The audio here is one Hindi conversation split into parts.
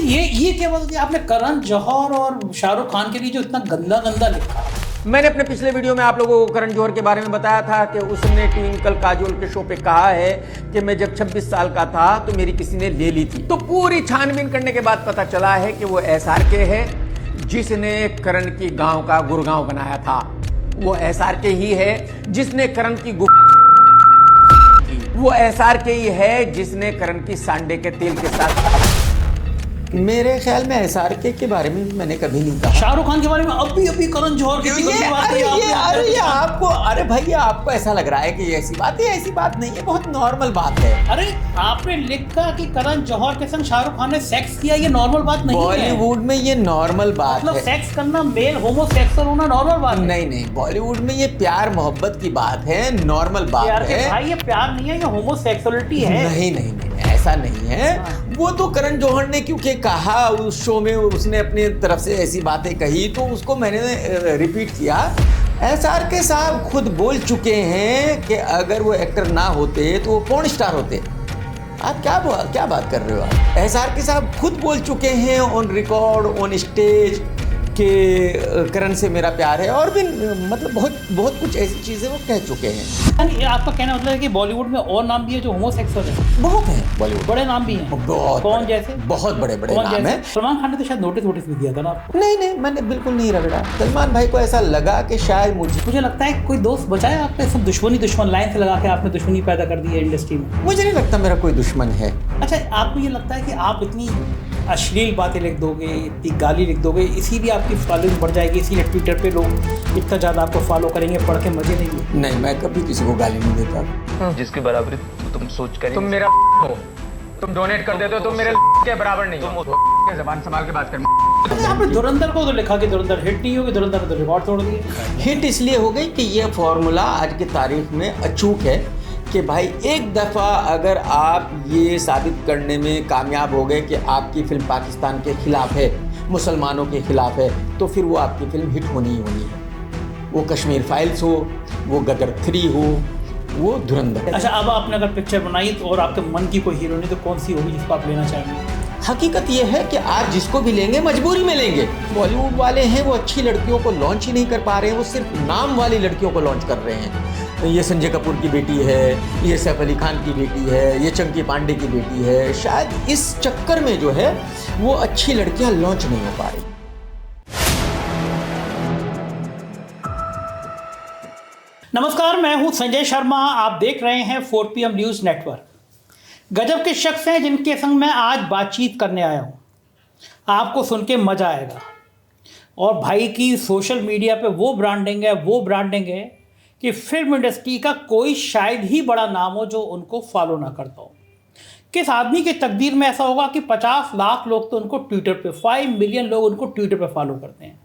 ये क्या बात होती है, आपने करण जौहर और शाहरुख खान के लिए जो इतना गंदा गंदा लिखा। मैंने अपने पिछले वीडियो में आप लोगों को करण जौहर के बारे में बताया था कि उसने ट्विंकल काजोल के शो पे कहा है कि मैं जब 26 साल का था तो मेरी किसी ने ले ली थी। तो पूरी छानबीन करने के बाद पता चला है कि वो SRK है जिसने करण की गांव का गुरगांव बनाया था। वो SRK ही है जिसने करण की वो SRK ही है जिसने करण की सांडे के तेल के साथ। मेरे ख्याल में SRK के बारे में मैंने कभी नहीं कहा। शाहरुख खान के बारे में अभी करण जौहर की आपको अरे भैया आपको ऐसा लग रहा है कि ये ऐसी बात है? ऐसी बात नहीं है, बहुत नॉर्मल बात है। अरे आपने लिखा कि करण जौहर के संग शाहरुख खान ने सेक्स किया, ये नॉर्मल बात नहीं है। बॉलीवुड में ये नॉर्मल बात है। सेक्स करना, मेल होमोसेक्सुअल होना नॉर्मल बात है। नहीं, बॉलीवुड में ये प्यार मोहब्बत की बात है, नॉर्मल बात है भाई। ये प्यार नहीं है, ये होमोसेक्सुअलिटी है। नहीं, ऐसा नहीं है। वो तो करण जौहर ने क्योंकि कहा उस शो में, उसने अपनी तरफ से ऐसी बातें कही तो उसको मैंने रिपीट किया। SRK साहब खुद बोल चुके हैं कि अगर वो एक्टर ना होते तो वो पोर्न स्टार होते। आप क्या बात कर रहे हो आप? SRK साहब खुद बोल चुके हैं ऑन रिकॉर्ड, ऑन स्टेज कि करण से मेरा प्यार है, और भी मतलब बहुत कुछ ऐसी चीजें वो कह चुके हैं। ये आपका कहना मतलब है कि बॉलीवुड में और नाम भी है जो होमोसेक्सुअल है? बहुत है बॉलीवुड, बड़े नाम भी हैं। कौन जैसे? बहुत बड़े नाम है। सलमान खान ने तो शायद नोटिस भी दिया था ना आपको? नहीं, मैंने बिल्कुल नहीं रगड़ा। सलमान भाई को ऐसा लगा कि शायद मुझे लगता है कोई दोस्त बचाया आपने, सब दुश्मन लाइन से लगा के आपने दुश्मनी पैदा कर दी है इंडस्ट्री में। मुझे नहीं लगता मेरा कोई दुश्मन है। अच्छा, आपको ये लगता है कि आप इतनी अश्लील बातें लिख दोगे, इतनी गाली लिख दोगे, इसीलिए आपकी फॉलोइंग बढ़ जाएगी, इसीलिए ट्विटर पे लोग इतना ज़्यादा आपको फॉलो करेंगे, पढ़ के मजे लेंगे? नहीं, मैं कभी किसी को गाली नहीं देता। जिसके बराबरी तुम सोच कर, तुम मेरा हो, तुम डोनेट कर देते हो, तुम मेरे के बराबर नहीं हो। ज़बान संभाल के बात कर। आपने धुरंधर को तो लिखा कि धुरंधर हिट नहीं होगी, धुरंधर ने तो रिकॉर्ड तोड़ दिए। हिट इसलिए हो गई कि ये फॉर्मूला आज की तारीख में अचूक है कि भाई एक दफ़ा अगर आप ये साबित करने में कामयाब हो गए कि आपकी फिल्म पाकिस्तान के खिलाफ है, मुसलमानों के खिलाफ है, तो फिर वो आपकी फिल्म हिट होनी ही होनी है। वो कश्मीर फाइल्स हो, वो गदर 3 हो, वो धुरंधर। अच्छा, अब आपने अगर पिक्चर बनाई तो और आपके मन की कोई हीरोइन तो कौन सी होगी जिसको आप लेना चाहेंगे? हकीकत ये है कि आज जिसको भी लेंगे मजबूरी में लेंगे। बॉलीवुड वाले हैं वो अच्छी लड़कियों को लॉन्च ही नहीं कर पा रहे हैं, वो सिर्फ नाम वाली लड़कियों को लॉन्च कर रहे हैं। ये संजय कपूर की बेटी है, ये सैफ अली खान की बेटी है, ये चंकी पांडे की बेटी है। शायद इस चक्कर में जो है वो अच्छी लड़कियां लॉन्च नहीं हो पा रही। नमस्कार, मैं हूं संजय शर्मा, आप देख रहे हैं 4PM न्यूज़ नेटवर्क। गजब के शख्स हैं जिनके संग मैं आज बातचीत करने आया हूं, आपको सुन के मज़ा आएगा। और भाई की सोशल मीडिया पे वो ब्रांडिंग है कि फिल्म इंडस्ट्री का कोई शायद ही बड़ा नाम हो जो उनको फॉलो ना करता हो। किस आदमी के तकदीर में ऐसा होगा कि 50 लाख लोग तो उनको ट्विटर पे, 5 मिलियन लोग उनको ट्विटर पे फॉलो करते हैं।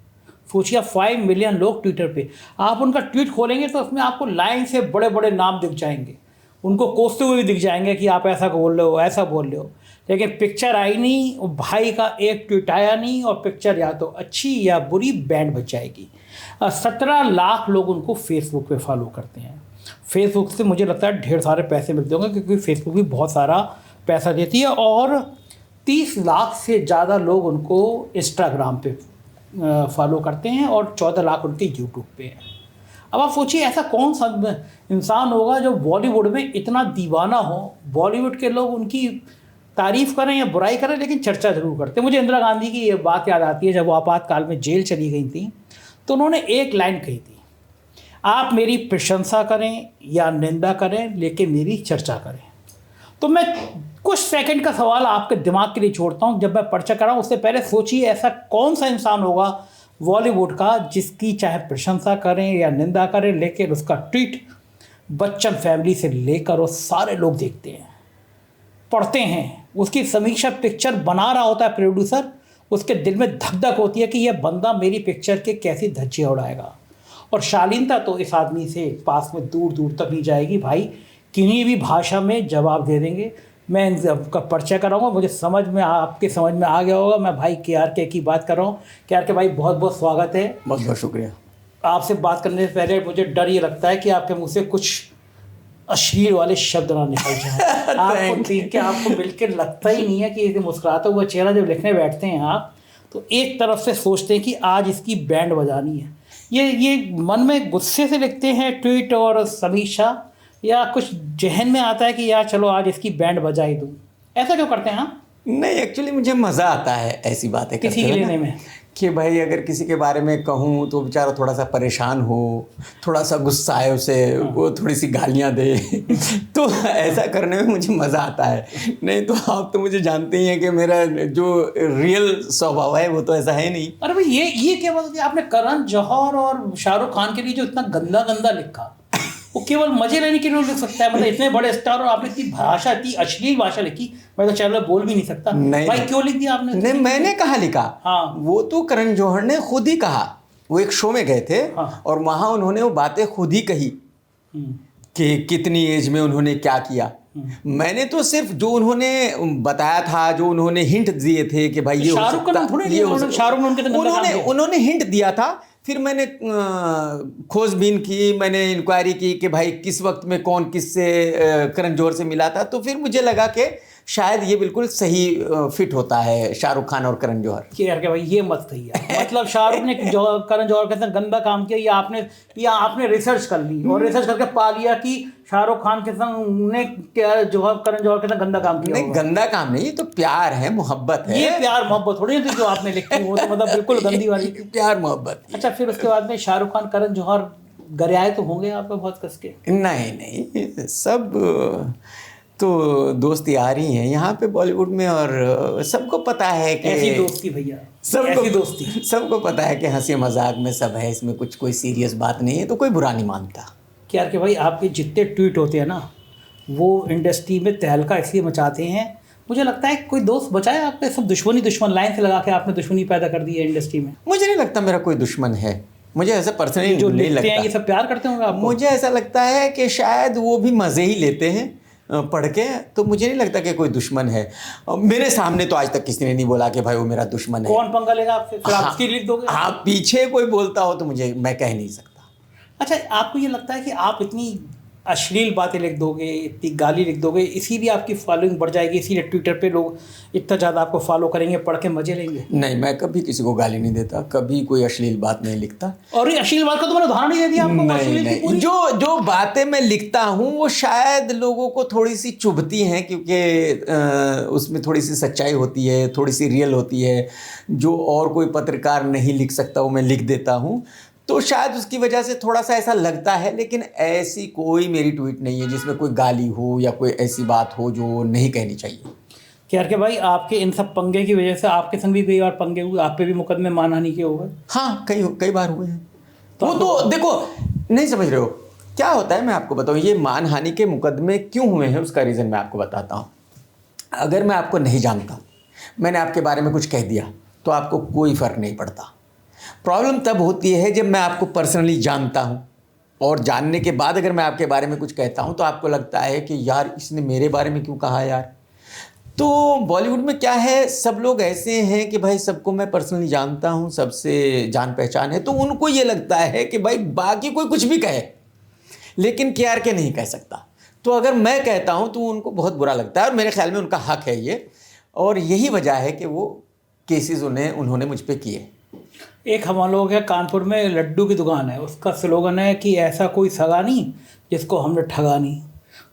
सोचिए, 5 मिलियन लोग ट्विटर पे, आप उनका ट्वीट खोलेंगे तो उसमें आपको लाइन से बड़े बड़े नाम दिख जाएंगे, उनको कोसते हुए भी दिख जाएंगे कि आप ऐसा बोल रहे हो, ऐसा बोल रहे हो। लेकिन पिक्चर आई नहीं, और भाई का एक ट्वीट आया नहीं, और पिक्चर या तो अच्छी या बुरी बैंड बच जाएगी। 17 लाख लोग उनको फेसबुक पे फॉलो करते हैं। फेसबुक से मुझे लगता है ढेर सारे पैसे मिलते होंगे, क्योंकि फेसबुक भी बहुत सारा पैसा देती है। और 30 लाख से ज़्यादा लोग उनको इंस्टाग्राम पे फॉलो करते हैं, और 14 लाख उनके यूट्यूब पे हैं। अब आप सोचिए, ऐसा कौन सा इंसान होगा जो बॉलीवुड में इतना दीवाना हो, बॉलीवुड के लोग उनकी तारीफ़ करें या बुराई करें लेकिन चर्चा जरूर करते हैं। मुझे इंदिरा गांधी की ये बात याद आती है, जब वो आपातकाल में जेल चली गई थी तो उन्होंने एक लाइन कही थी, आप मेरी प्रशंसा करें या निंदा करें लेकिन मेरी चर्चा करें। तो मैं कुछ सेकंड का सवाल आपके दिमाग के लिए छोड़ता हूँ, जब मैं पर्चा कर रहा हूँ उससे पहले सोचिए ऐसा कौन सा इंसान होगा बॉलीवुड का जिसकी चाहे प्रशंसा करें या निंदा करें लेकिन उसका ट्वीट बच्चन फैमिली से लेकर वो सारे लोग देखते हैं, पढ़ते हैं। उसकी समीक्षा पिक्चर बना रहा होता है प्रोड्यूसर, उसके दिल में धक धक होती है कि यह बंदा मेरी पिक्चर के कैसी धज्जियाँ उड़ाएगा। और शालीनता तो इस आदमी से पास में दूर दूर तक नहीं जाएगी। भाई किन्हीं भी भाषा में जवाब दे देंगे। मैं इनका परिचय कराऊंगा, मुझे आपके समझ में आ गया होगा। मैं भाई KRK की बात कर रहा हूँ। KRK भाई, बहुत बहुत स्वागत है। बहुत बहुत शुक्रिया। आपसे बात करने से पहले मुझे डर ये लगता है कि आपके मुँह से कुछ अश्लील वाले शब्द ना निकल जाए। आपको देख के आपको बिल्कुल लगता ही नहीं है कि ये मुस्कुराता हुआ चेहरा जब लिखने बैठते हैं आप, तो एक तरफ से सोचते हैं कि आज इसकी बैंड बजानी है। ये मन में गुस्से से लिखते हैं ट्वीट और समीक्षा, या कुछ जहन में आता है कि यार चलो आज इसकी बैंड बजा ही दूँ? ऐसा क्यों करते हैं आप? नहीं, एक्चुअली मुझे मज़ा आता है ऐसी बातें किसी के लेने में कि भाई अगर किसी के बारे में कहूँ तो बेचारा थोड़ा सा परेशान हो, थोड़ा सा गुस्सा है उसे, वो थोड़ी सी गालियाँ दे तो ऐसा करने में मुझे मज़ा आता है। नहीं तो आप तो मुझे जानते ही हैं कि मेरा जो रियल स्वभाव है वो तो ऐसा है नहीं। अरे भाई ये क्या बात है? आपने करण जौहर और शाहरुख खान के लिए जो इतना गंदा गंदा लिखा, वो केवल मजे लेने के लिए लिख सकता है? मतलब इतने बड़े स्टार और आपने इतनी भाषा, इतनी अश्लील भाषा लिखी, मैं तो चैनल बोल भी नहीं सकता। नहीं भाई क्यों लिख दिया आपने? नहीं, मैंने कहा लिखा। हाँ। वो तो करण जौहर ने खुद ही कहा। वो एक शो में गए थे। हाँ। और वहाँ उन्होंने वो बातें खुद ही कही कि कितनी एज में उन्होंने क्या किया। मैंने तो सिर्फ जो उन्होंने बताया था, जो उन्होंने हिंट दिए थे कि भाई ये शाहरुख का नाम थोड़ी नहीं, उन्होंने हिंट दिया था। फिर मैंने खोजबीन की, मैंने इंक्वायरी की कि भाई किस वक्त में कौन किससे करण जौहर से मिला था, तो फिर मुझे लगा कि शायद ये बिल्कुल सही फिट होता है शाहरुख खान और करण जौहर। कि यार क्या भाई ये मत कहिए। मतलब शाहरुख ने करण जौहर के साथ गंदा काम किया, या आपने रिसर्च कर ली और रिसर्च करके पा लिया कि शाहरुख खान के संग ने करण जौहर के साथ गंदा काम किया? नहीं, गंदा काम नहीं, तो प्यार है, मोहब्बत है। ये प्यार मोहब्बत थोड़ी नहीं थी जो आपने लिखी, वो तो मतलब बिल्कुल गंदी वाली थी। प्यार मोहब्बत। अच्छा, फिर उसके बाद में शाहरुख खान करण जौहर गरियाए तो होंगे आप पे बहुत कस के? नहीं, सब तो दोस्ती आ रही हैं यहाँ पे बॉलीवुड में, और सबको पता है कि ऐसी दोस्ती भैया, ऐसी दोस्ती सबको पता है कि हंसी मजाक में सब है, इसमें कुछ कोई सीरियस बात नहीं है, तो कोई बुरा नहीं मानता। क्या कि भाई आपके जितने ट्वीट होते हैं ना, वो इंडस्ट्री में तहलका इसलिए मचाते हैं। मुझे लगता है कोई दोस्त बचाए आपके, सब दुश्मन लाइन से लगा के आपने दुश्मनी पैदा कर दी है इंडस्ट्री में। मुझे नहीं लगता मेरा कोई दुश्मन है, मुझे ऐसा पर्सनली जो नहीं लिखते हैं लगता। ये सब प्यार करते होंगे आपको? मुझे ऐसा लगता है कि शायद वो भी मज़े ही लेते हैं पढ़ के, तो मुझे नहीं लगता कि कोई दुश्मन है। मेरे सामने तो आज तक किसी ने नहीं बोला कि भाई वो मेरा दुश्मन है। कौन पंगा लेगा आपसे? फिर आप उसकी लिख दोगे? हाँ, पीछे कोई बोलता हो तो मैं कह नहीं सकता। अच्छा, आपको ये लगता है कि आप इतनी अश्लील बातें लिख दोगे, इतनी गाली लिख दोगे, इसीलिए आपकी फॉलोइंग बढ़ जाएगी, इसीलिए ट्विटर पे लोग इतना ज़्यादा आपको फॉलो करेंगे, पढ़ के मजे लेंगे? नहीं, मैं कभी किसी को गाली नहीं देता, कभी कोई अश्लील बात नहीं लिखता। और ये अश्लील बात का तो मैंने उदाहरण ही दे दिया आपको। नहीं, जो बातें मैं लिखता हूँ वो शायद लोगों को थोड़ी सी चुभती हैं, क्योंकि उसमें थोड़ी सी सच्चाई होती है, थोड़ी सी रियल होती है, जो और कोई पत्रकार नहीं लिख सकता वो मैं लिख देता हूँ, तो शायद उसकी वजह से थोड़ा सा ऐसा लगता है। लेकिन ऐसी कोई मेरी ट्वीट नहीं है जिसमें कोई गाली हो या कोई ऐसी बात हो जो नहीं कहनी चाहिए। क्या कि भाई आपके इन सब पंगे की वजह से आपके संग भी कई बार पंगे हुए, आप पे भी मुकदमे मानहानि के हो गए? हाँ, कई बार हुए हैं। वो तो देखो, नहीं समझ रहे हो क्या होता है, मैं आपको बताऊँ, ये मानहानि के मुकदमे क्यों हुए हैं उसका रीज़न मैं आपको बताता हूँ। अगर मैं आपको नहीं जानता, मैंने आपके बारे में कुछ कह दिया, तो आपको कोई फ़र्क नहीं पड़ता। प्रॉब्लम तब होती है जब मैं आपको पर्सनली जानता हूँ, और जानने के बाद अगर मैं आपके बारे में कुछ कहता हूँ तो आपको लगता है कि यार इसने मेरे बारे में क्यों कहा यार। तो बॉलीवुड में क्या है, सब लोग ऐसे हैं कि भाई सबको मैं पर्सनली जानता हूँ, सबसे जान पहचान है, तो उनको ये लगता है कि भाई बाकी कोई कुछ भी कहे लेकिन KRK नहीं कह सकता। तो अगर मैं कहता हूँ तो उनको बहुत बुरा लगता है, और मेरे ख्याल में उनका हक है ये, और यही वजह है कि वो केसेस उन्होंने मुझ पर किए। एक हमारे लोग है कानपुर में, लड्डू की दुकान है, उसका स्लोगन है कि ऐसा कोई सगा नहीं जिसको हमने ठगा नहीं।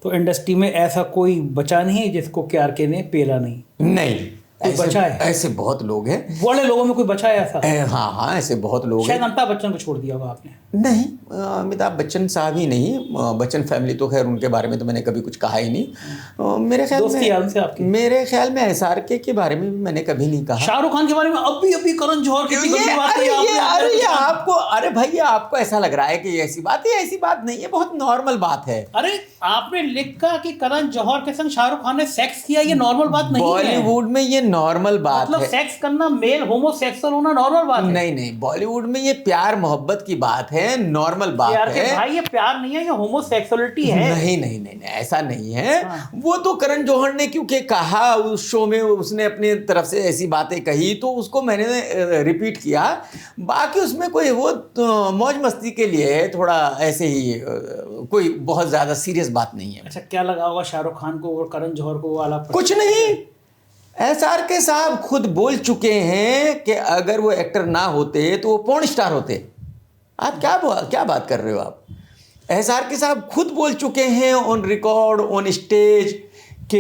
तो इंडस्ट्री में ऐसा कोई बचा नहीं है जिसको KRK ने पेला नहीं। नहीं, कोई बचा है? ऐसे बहुत लोग हैं, बड़े लोगों में कोई बचा है ऐसा? हाँ, ऐसे बहुत लोग हैं। शायद अमिताभ बच्चन को छोड़ दिया होगा आपने। नहीं, अमिताभ बच्चन साहब ही नहीं, बच्चन फैमिली तो खैर उनके बारे में तो मैंने कभी कुछ कहा ही नहीं। मेरे ख्याल दोस्ती है उनसे आपकी? मेरे ख्याल में SRK के बारे में भी मैंने कभी नहीं कहा। शाहरुख खान के बारे में अभी करण जौहर की आपको, अरे भैया आपको ऐसा लग रहा है कि ऐसी बात है? ऐसी बात नहीं है, बहुत नॉर्मल बात है। अरे आपने लिखा कि करण जौहर के संग शाहरुख खान ने सेक्स किया, ये नॉर्मल बात नहीं है। बॉलीवुड में ये नॉर्मल बात मतलब सेक्स करना, मेल होमोसेक्सुअल होना नॉर्मल बात है? नहीं, बॉलीवुड में ये प्यार मोहब्बत की बात है। है, नॉर्मल बात प्यार के है। भाई ये प्यार नहीं है, ये होमोसेक्सुअलिटी है। नहीं नहीं नहीं नहीं, ऐसा नहीं है। हाँ। वो तो करण जौहर ने क्योंकि कहा उस शो में, उसने अपनी तरफ से ऐसी बातें कही तो उसको मैंने रिपीट किया। बाकी उसमें कोई वो तो मौज मस्ती के लिए है, थोड़ा ऐसे ही कोई बहुत ज़्यादा सीरियस बात नहीं है। अच्छा, क्या लगा होगा शाहरुख खान को और करण जौहर को वो वाला? कुछ नहीं, SRK साहब खुद बोल चुके हैं कि अगर वो एक्टर ना होते तो वो पॉर्न स्टार होते। आप क्या बात कर रहे हो आप? SRK साहब खुद बोल चुके हैं ऑन रिकॉर्ड, ऑन स्टेज कि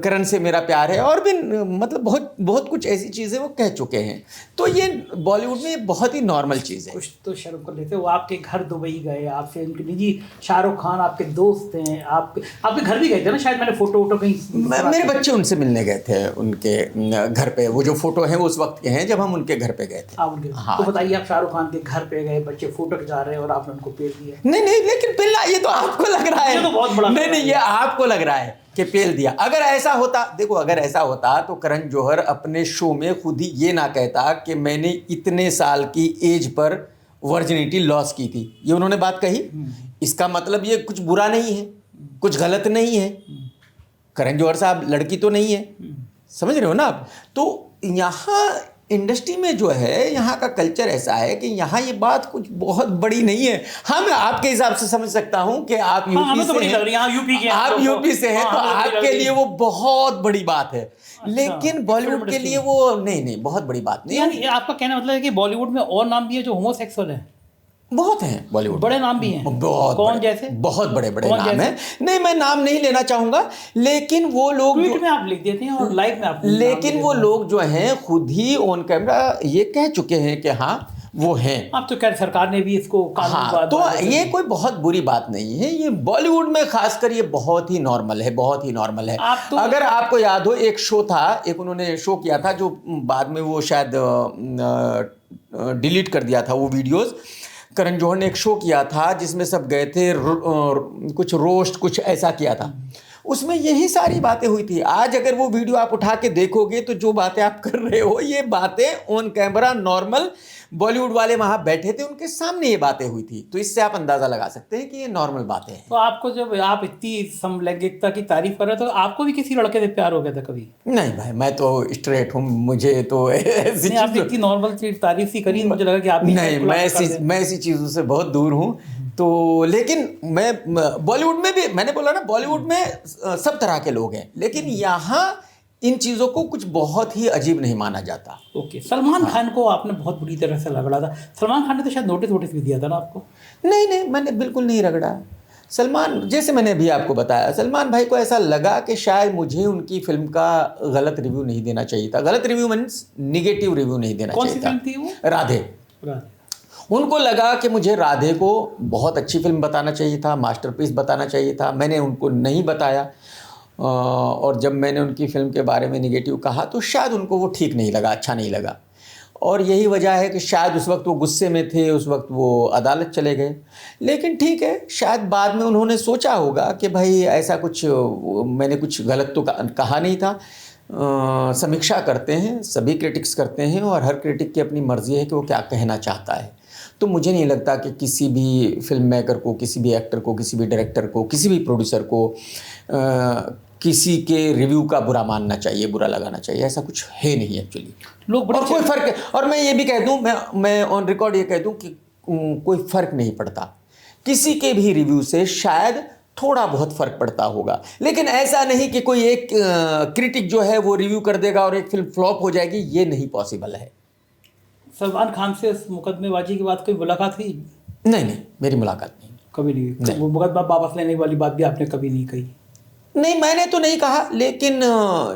करण से मेरा प्यार है, और भी मतलब बहुत बहुत कुछ ऐसी चीज़ें वो कह चुके हैं। तो ये बॉलीवुड में बहुत ही नॉर्मल चीज़ है। कुछ तो शर्म कर लेते। वो आपके घर दुबई गए, आपसे उनके निजी, शाहरुख खान आपके दोस्त हैं, आपके घर भी गए थे ना शायद? मैंने फोटो कहीं मेरे बच्चे उनसे मिलने गए थे उनके घर पे। वो जो फोटो हैं वो उस वक्त के हैं जब हम उनके घर पे गए थे। आप उनके, हाँ। तो बताइए, आप शाहरुख खान के घर पे गए, बच्चे फोटो खिंचा रहे हैं और आपने उनको पेल दिया? नहीं नहीं, लेकिन पिल्ला ये तो आपको लग रहा है। ये तो बहुत बड़ा नहीं नहीं, ये आपको लग रहा है कि पेल दिया। अगर ऐसा होता, देखो अगर ऐसा होता तो करण जौहर अपने शो में खुद ही ये ना कहता कि मैंने इतने साल की एज पर वर्जिनिटी लॉस की थी। ये उन्होंने बात कही, इसका मतलब ये कुछ बुरा नहीं है, कुछ गलत नहीं है। करण जौहर साहब लड़की तो नहीं है, समझ रहे हो ना आप? तो यहाँ इंडस्ट्री में जो है, यहाँ का कल्चर ऐसा है कि यहाँ ये बात कुछ बहुत बड़ी नहीं है। हाँ, मैं आपके हिसाब से समझ सकता हूँ कि आप यूपी हमें तो से बड़ी लग रही है, हाँ, यूपी के हैं आप तो- यूपी से हैं, हाँ, तो हमें तो बड़ी लग आपके रही लिए है। वो बहुत बड़ी बात है। लेकिन अच्छा, बॉलीवुड के लिए वो नहीं, बहुत बड़ी बात नहीं यानी है। ये आपका कहना मतलब है कि बॉलीवुड में और नाम भी है जो होमोसेक्सुअल है? बहुत हैं बॉलीवुड बड़े नाम भी हैं? बहुत कौन बड़े, जैसे? बहुत बड़े बड़े कौन नाम जैसे? हैं। नहीं, मैं नाम नहीं लेना चाहूंगा, लेकिन वो लोग ट्वीट में आप लिख देते हैं और लाइव में आप नाम लेकिन लिख वो देते हैं। लोग जो हैं खुद ही ऑन कैमरा ये कह चुके हैं कि हाँ वो हैं। अब तो खैर सरकार ने भी इसको कानून हाँ, तो ये कोई बहुत बुरी बात नहीं है। ये बॉलीवुड में खासकर ये बहुत ही नॉर्मल है, बहुत ही नॉर्मल है। आप तो- अगर आपको याद हो, एक शो था, एक उन्होंने शो किया था जो बाद में वो शायद डिलीट कर दिया था वो वीडियोस। करण जौहर ने एक शो किया था जिसमें सब गए थे, कुछ रोस्ट कुछ ऐसा किया था। उसमें यही सारी बातें हुई थी। आज अगर वो वीडियो आप उठा के देखोगे तो जो बातें आप कर रहे हो, ये बातें ऑन कैमरा नॉर्मल बॉलीवुड वाले वहाँ बैठे थे, उनके सामने ये बातें हुई थी। तो इससे आप अंदाज़ा लगा सकते हैं कि ये नॉर्मल बातें हैं। तो आपको जब आप इतनी समलैंगिकता की तारीफ कर रहे थे तो आपको भी किसी लड़के से प्यार हो गया था कभी? नहीं भाई, मैं तो स्ट्रेट हूँ, मुझे तो ऐसी नहीं, आपने चीज़ इतनी नॉर्मल सी तारीफ सी करी, मुझे लगा कि आप भी नहीं, मैं ऐसी चीज़ों से बहुत दूर हूँ। तो लेकिन मैं बॉलीवुड में भी, मैंने बोला ना, बॉलीवुड में सब तरह के लोग हैं, लेकिन यहाँ इन चीज़ों को कुछ बहुत ही अजीब नहीं माना जाता। ओके। सलमान खान को आपने बहुत बुरी तरह से रगड़ा था। सलमान खान ने तो शायद नोटिस भी दिया था ना आपको? नहीं, मैंने बिल्कुल नहीं रगड़ा। सलमान, जैसे मैंने अभी आपको बताया, सलमान भाई को ऐसा लगा कि शायद मुझे उनकी फिल्म का गलत रिव्यू नहीं देना चाहिए था। गलत रिव्यू मीन्स निगेटिव रिव्यू नहीं देना कौन सी चाहिए था। फिल्म थी वो? राधे। उनको लगा कि मुझे राधे को बहुत अच्छी फिल्म बताना चाहिए था, मास्टरपीस बताना चाहिए था। मैंने उनको नहीं बताया, और जब मैंने उनकी फिल्म के बारे में निगेटिव कहा तो शायद उनको वो ठीक नहीं लगा, अच्छा नहीं लगा। और यही वजह है कि शायद उस वक्त वो गुस्से में थे, उस वक्त वो अदालत चले गए। लेकिन ठीक है, शायद बाद में उन्होंने सोचा होगा कि भाई ऐसा कुछ मैंने कुछ गलत तो कहा नहीं था। समीक्षा करते हैं, सभी क्रिटिक्स करते हैं, और हर क्रिटिक की अपनी मर्ज़ी है कि वो क्या कहना चाहता है। तो मुझे नहीं लगता कि किसी भी फिल्म मेकर को, किसी भी एक्टर को, किसी भी डायरेक्टर को, किसी भी प्रोड्यूसर को किसी के रिव्यू का बुरा मानना चाहिए, बुरा लगाना चाहिए। ऐसा कुछ है नहीं एक्चुअली। लोग बड़े और कोई फ़र्क, और मैं ये भी कह दूं, मैं ऑन रिकॉर्ड ये कह दूं कि कोई फ़र्क नहीं पड़ता किसी के भी रिव्यू से। शायद थोड़ा बहुत फ़र्क पड़ता होगा, लेकिन ऐसा नहीं कि कोई एक क्रिटिक जो है वो रिव्यू कर देगा और एक फिल्म फ्लॉप हो जाएगी। ये नहीं पॉसिबल है। सलमान खान से इस मुकदमेबाजी के बाद कोई मुलाकात हुई? नहीं, मेरी मुलाकात नहीं। कभी नहीं। वो मुकदमा वापस लेने वाली बात भी आपने कभी नहीं कही? नहीं, मैंने तो नहीं कहा, लेकिन